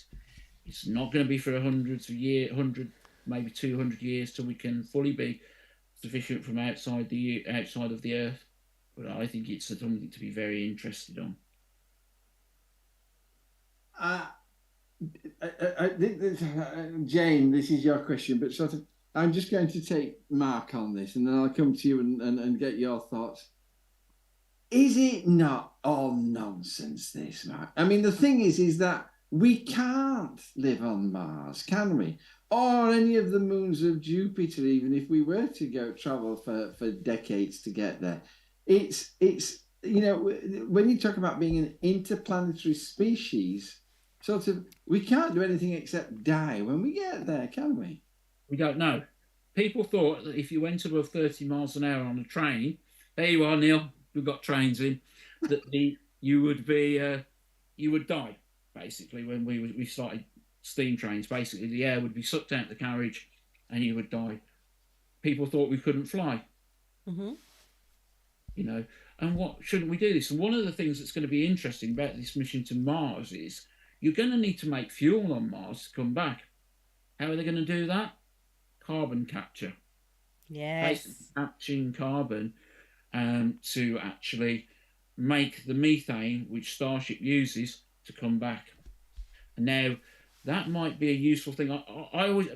It's not going to be for hundreds of years, 100, maybe 200 years till we can fully be sufficient from outside of the Earth. But I think it's something to be very interested on. I think that, Jane, this is your question, but sort of, I'm just going to take Mark on this, and then I'll come to you and get your thoughts. Is it not all nonsense, this, Mark? I mean, the thing is that we can't live on Mars, can we? Or any of the moons of Jupiter, even if we were to go travel for decades to get there. It's when you talk about being an interplanetary species, sort of, we can't do anything except die when we get there, can we? We don't know. People thought that if you went above 30 miles an hour on a train, there you are, Neil, we've got trains in, that you would die, basically, when we started steam trains. Basically, the air would be sucked out the carriage and you would die. People thought we couldn't fly. Mm-hmm. And what shouldn't we do this? And one of the things that's going to be interesting about this mission to Mars is you're going to need to make fuel on Mars to come back. How are they going to do that? Carbon capture. Yes. Basically capturing carbon to actually make the methane which Starship uses to come back. And now that might be a useful thing.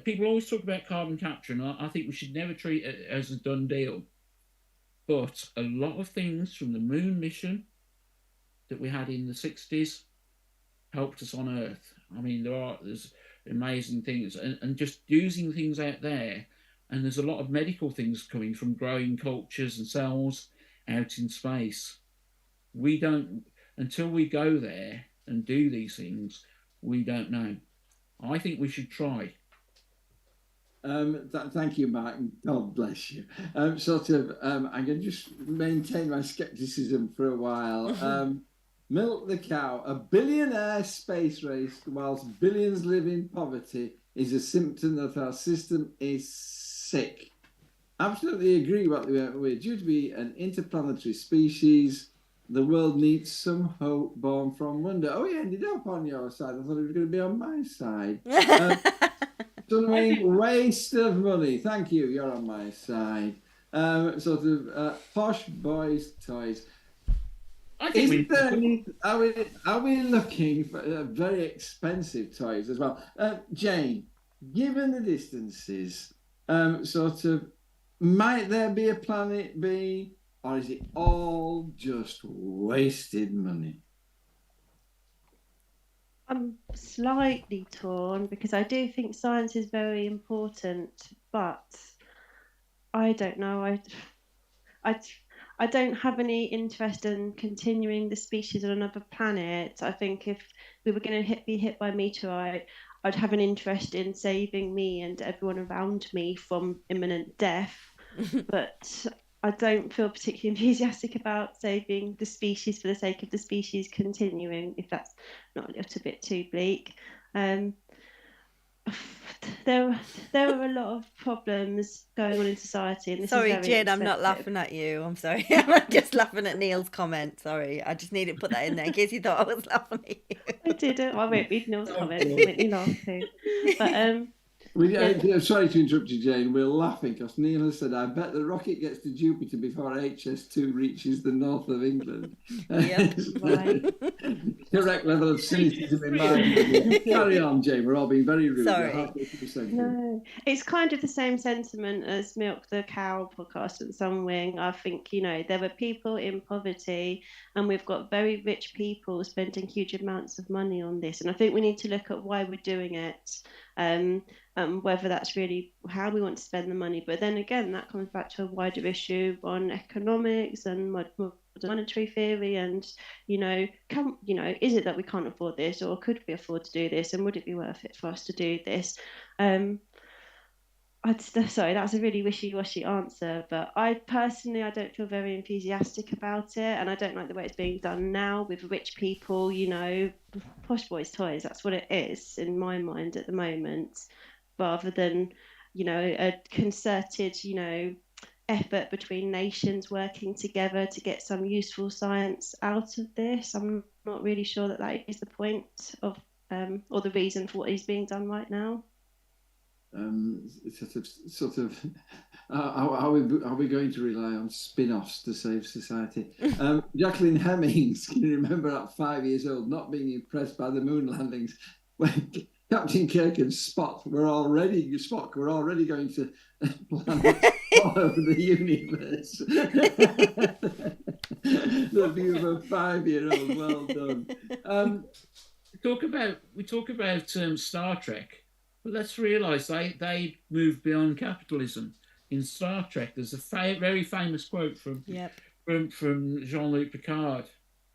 People always talk about carbon capture, and I think we should never treat it as a done deal. But a lot of things from the moon mission that we had in the 60s helped us on Earth. I mean, there's amazing things, and just using things out there. And there's a lot of medical things coming from growing cultures and cells out in space. We don't, until we go there and do these things, we don't know. I think we should try. Thank you, Mark. God bless you. I'm going to just maintain my skepticism for a while. Milk the cow. A billionaire space race whilst billions live in poverty is a symptom that our system is sick. Absolutely agree. We're due to be an interplanetary species. The world needs some hope born from wonder. Oh, he ended up on your side. I thought he was going to be on my side. Waste of money. Thank you. You're on my side. Posh boys' toys. Are we looking for very expensive toys as well? Jane, given the distances, might there be a planet B, or is it all just wasted money? I'm slightly torn because I do think science is very important, but I don't know. I don't have any interest in continuing the species on another planet. I think if we were going to be hit by a meteorite, I'd have an interest in saving me and everyone around me from imminent death. But I don't feel particularly enthusiastic about saving the species for the sake of the species continuing, if that's not a little bit too bleak. There are a lot of problems going on in society. And this sorry, is very Jen, expensive. I'm not laughing at you. I'm sorry. I'm just laughing at Neil's comment. Sorry. I just needed to put that in there in case you thought I was laughing at you. I didn't. I won't read Neil's comment. It made me laugh too. But sorry to interrupt you, Jane. We're laughing because Neil has said, I bet the rocket gets to Jupiter before HS2 reaches the north of England. Yep. Right. Correct level of cynicism in mind. Carry on, Jane. We're all being very rude. Sorry. No, it's kind of the same sentiment as Milk the Cow podcast and Sunwing. I think, there are people in poverty and we've got very rich people spending huge amounts of money on this. And I think we need to look at why we're doing it. Whether that's really how we want to spend the money. But then again, that comes back to a wider issue on economics and monetary theory and, is it that we can't afford this, or could we afford to do this, and would it be worth it for us to do this? Sorry, that's a really wishy-washy answer, but I personally, I don't feel very enthusiastic about it, and I don't like the way it's being done now with rich people, posh boys' toys. That's what it is in my mind at the moment, rather than, a concerted, effort between nations working together to get some useful science out of this. I'm not really sure that that is the point of, or the reason for what is being done right now. Are we going to rely on spin-offs to save society? Jacqueline Hemmings, can you remember at 5 years old not being impressed by the moon landings when Captain Kirk and Spock were already going to planets all over the universe? The view of a 5-year-old. Well done. We talk about Star Trek. But let's realise they moved beyond capitalism. In Star Trek, there's a very famous quote from Jean-Luc Picard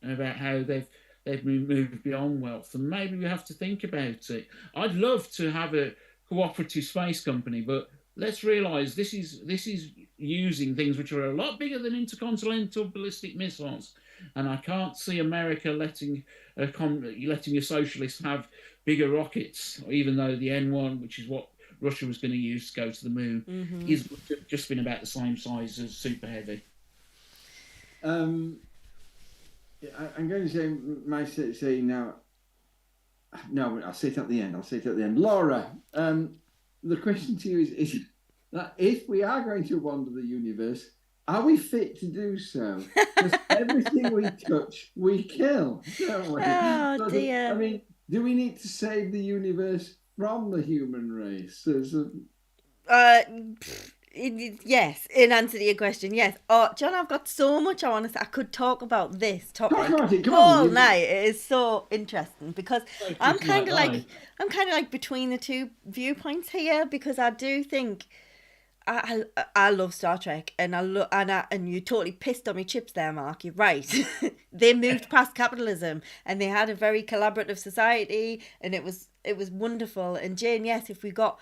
about how they've moved beyond wealth, and maybe we have to think about it. I'd love to have a cooperative space company, but let's realise this is using things which are a lot bigger than intercontinental ballistic missiles, and I can't see America letting a socialist have bigger rockets, even though the N1, which is what Russia was going to use to go to the moon, is just been about the same size as Super Heavy. I'm going to say now. No, I'll say it at the end. Laura, the question to you is that if we are going to wander the universe, are we fit to do so? Because everything we touch, we kill, don't we? Oh, dear. I mean, do we need to save the universe from the human race? Yes, in answer to your question, yes. Oh, John, I've got so much I want to say. I could talk about this topic all night. It is so interesting because I'm kind of like between the two viewpoints here, because I do think I love Star Trek, and and you totally pissed on me chips there, Mark. You're right. They moved past capitalism, and they had a very collaborative society, and it was wonderful. And Jane, yes, if we got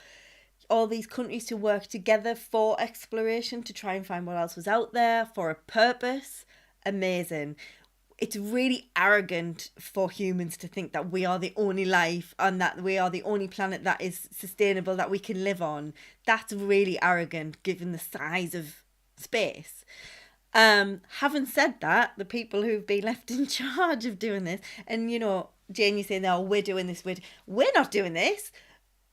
all these countries to work together for exploration to try and find what else was out there for a purpose, amazing. It's really arrogant for humans to think that we are the only life and that we are the only planet that is sustainable, that we can live on. That's really arrogant given the size of space. Having said that, the people who've been left in charge of doing this, and Jane, you say, no, we're doing this. We're not doing this.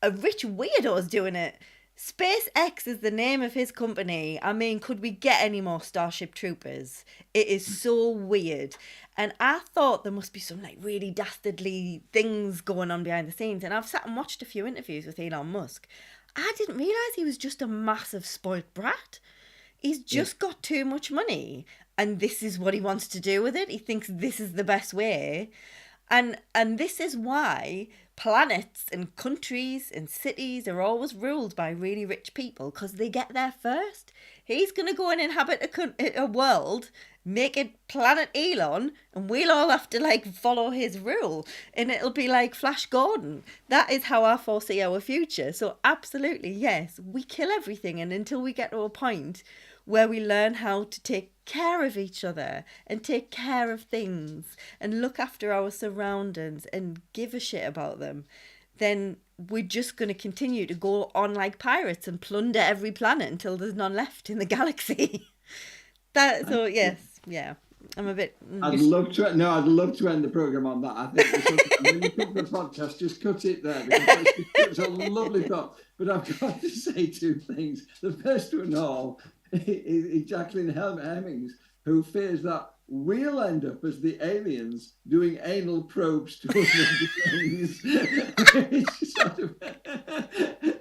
A rich weirdo's doing it. SpaceX is the name of his company. I mean, could we get any more Starship Troopers? It is so weird. And I thought there must be some really dastardly things going on behind the scenes. And I've sat and watched a few interviews with Elon Musk. I didn't realise he was just a massive spoilt brat. He's just got too much money. And this is what he wants to do with it. He thinks this is the best way. And this is why planets and countries and cities are always ruled by really rich people, because they get there first. He's going to go and inhabit a world, make it Planet Elon, and we'll all have to follow his rule. And it'll be like Flash Gordon. That is how I foresee our future. So absolutely, yes, we kill everything. And until we get to a point where we learn how to take care of each other and take care of things and look after our surroundings and give a shit about them, then we're just going to continue to go on like pirates and plunder every planet until there's none left in the galaxy. Yeah. I'm a bit. I'd love to end the program on that. I think when you cut the podcast, just cut it there, because it's a lovely thought. But I've got to say two things. The first one all is Jacqueline Hemmings, who fears that we'll end up as the aliens doing anal probes to other beings. It's sort of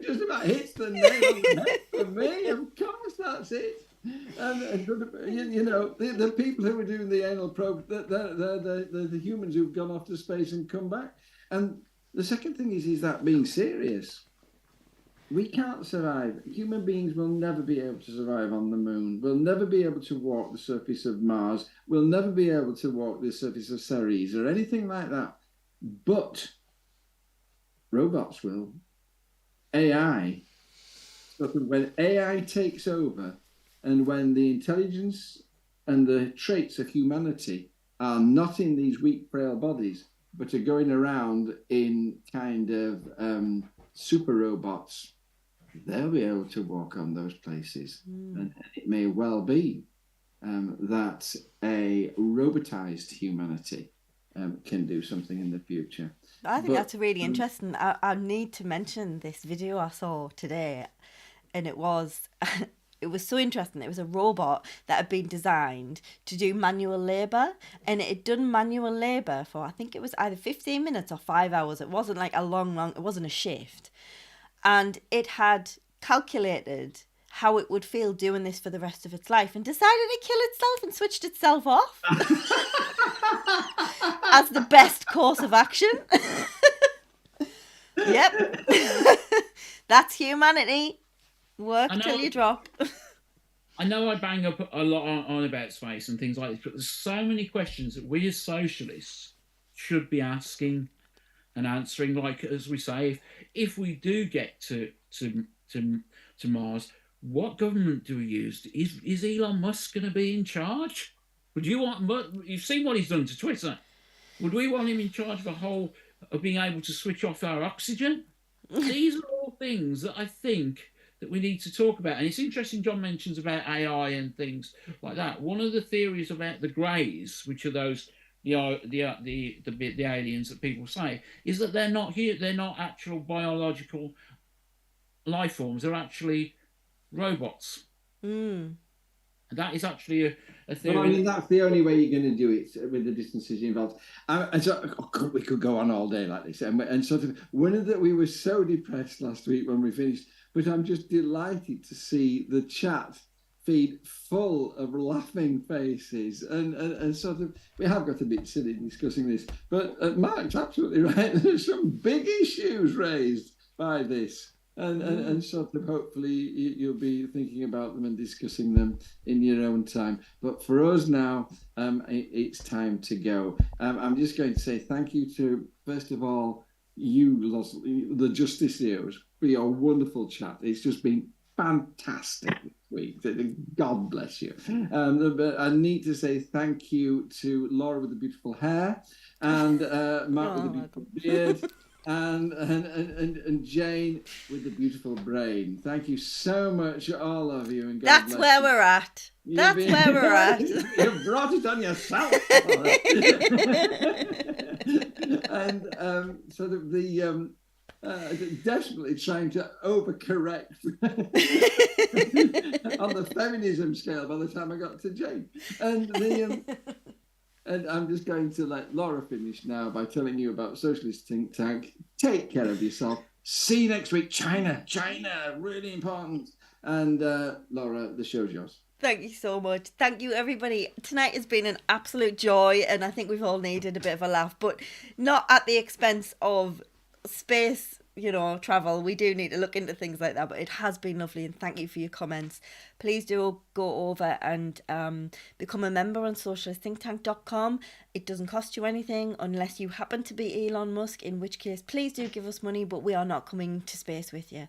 just about hits the nail on the head for me. Of course, that's it. And the people who are doing the anal probe, they're the humans who've gone off to space and come back. And the second thing is that being serious. We can't survive. Human beings will never be able to survive on the moon. We'll never be able to walk the surface of Mars. We'll never be able to walk the surface of Ceres or anything like that. But robots will. AI. sort of when AI takes over, and when the intelligence and the traits of humanity are not in these weak, frail bodies, but are going around in kind of super robots, they'll be able to walk on those places. And it may well be that a robotized humanity can do something in the future. I think that's really interesting. I need to mention this video I saw today, and it was it was so interesting. It was a robot that had been designed to do manual labour, and it had done manual labour for, I think it was either 15 minutes or 5 hours. It wasn't like a long, it wasn't a shift. And it had calculated how it would feel doing this for the rest of its life and decided to kill itself and switched itself off as the best course of action. Yep. That's humanity. Work till you drop. I know I bang up a lot on about space and things like this, but there's so many questions that we as socialists should be asking and answering. Like, as we say, if we do get to Mars, what government do we use? Is Elon Musk going to be in charge? Would you want? You've seen what he's done to Twitter. Would we want him in charge of the whole of being able to switch off our oxygen? These are all things that I think that we need to talk about. And it's interesting John mentions about AI and things like that. One of the theories about the greys, which are those the aliens that people say, is that they're not here. They're not actual biological life forms. They're actually robots. That is actually a theory. Well, I mean, that's the only way you're going to do it with the distances involved. And so we could go on all day like this. And sort of, we were so depressed last week when we finished, but I'm just delighted to see the chat feed full of laughing faces. And sort of, we have got a bit silly discussing this, but Mark's absolutely right. There's some big issues raised by this. And sort of hopefully you'll be thinking about them and discussing them in your own time. But for us now, it's time to go. I'm just going to say thank you to, first of all, you, the Justicios, for your wonderful chat. It's just been fantastic this week. God bless you. But I need to say thank you to Laura with the beautiful hair and Mark with the beautiful beard. And Jane with the beautiful brain. Thank you so much, all of you. And God That's bless where you. we're at. That's where we're at. You brought it on yourself. And sort of the definitely trying to overcorrect on the feminism scale by the time I got to Jane. And I'm just going to let Laura finish now by telling you about Socialist Think Tank. Take care of yourself. See you next week. China, really important. And Laura, the show's yours. Thank you so much. Thank you, everybody. Tonight has been an absolute joy, and I think we've all needed a bit of a laugh, but not at the expense of space, travel. We do need to look into things like that, but it has been lovely, and thank you for your comments. Please do go over and become a member on socialistthinktank.com. It doesn't cost you anything unless you happen to be Elon Musk, in which case please do give us money, but we are not coming to space with you.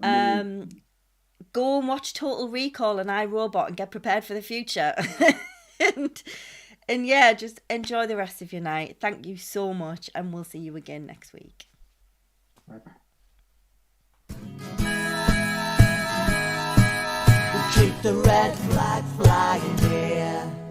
Go and watch Total Recall and iRobot and get prepared for the future. and yeah, just enjoy the rest of your night. Thank you so much, and we'll see you again next week. Bye-bye. Keep the red flag flying, yeah.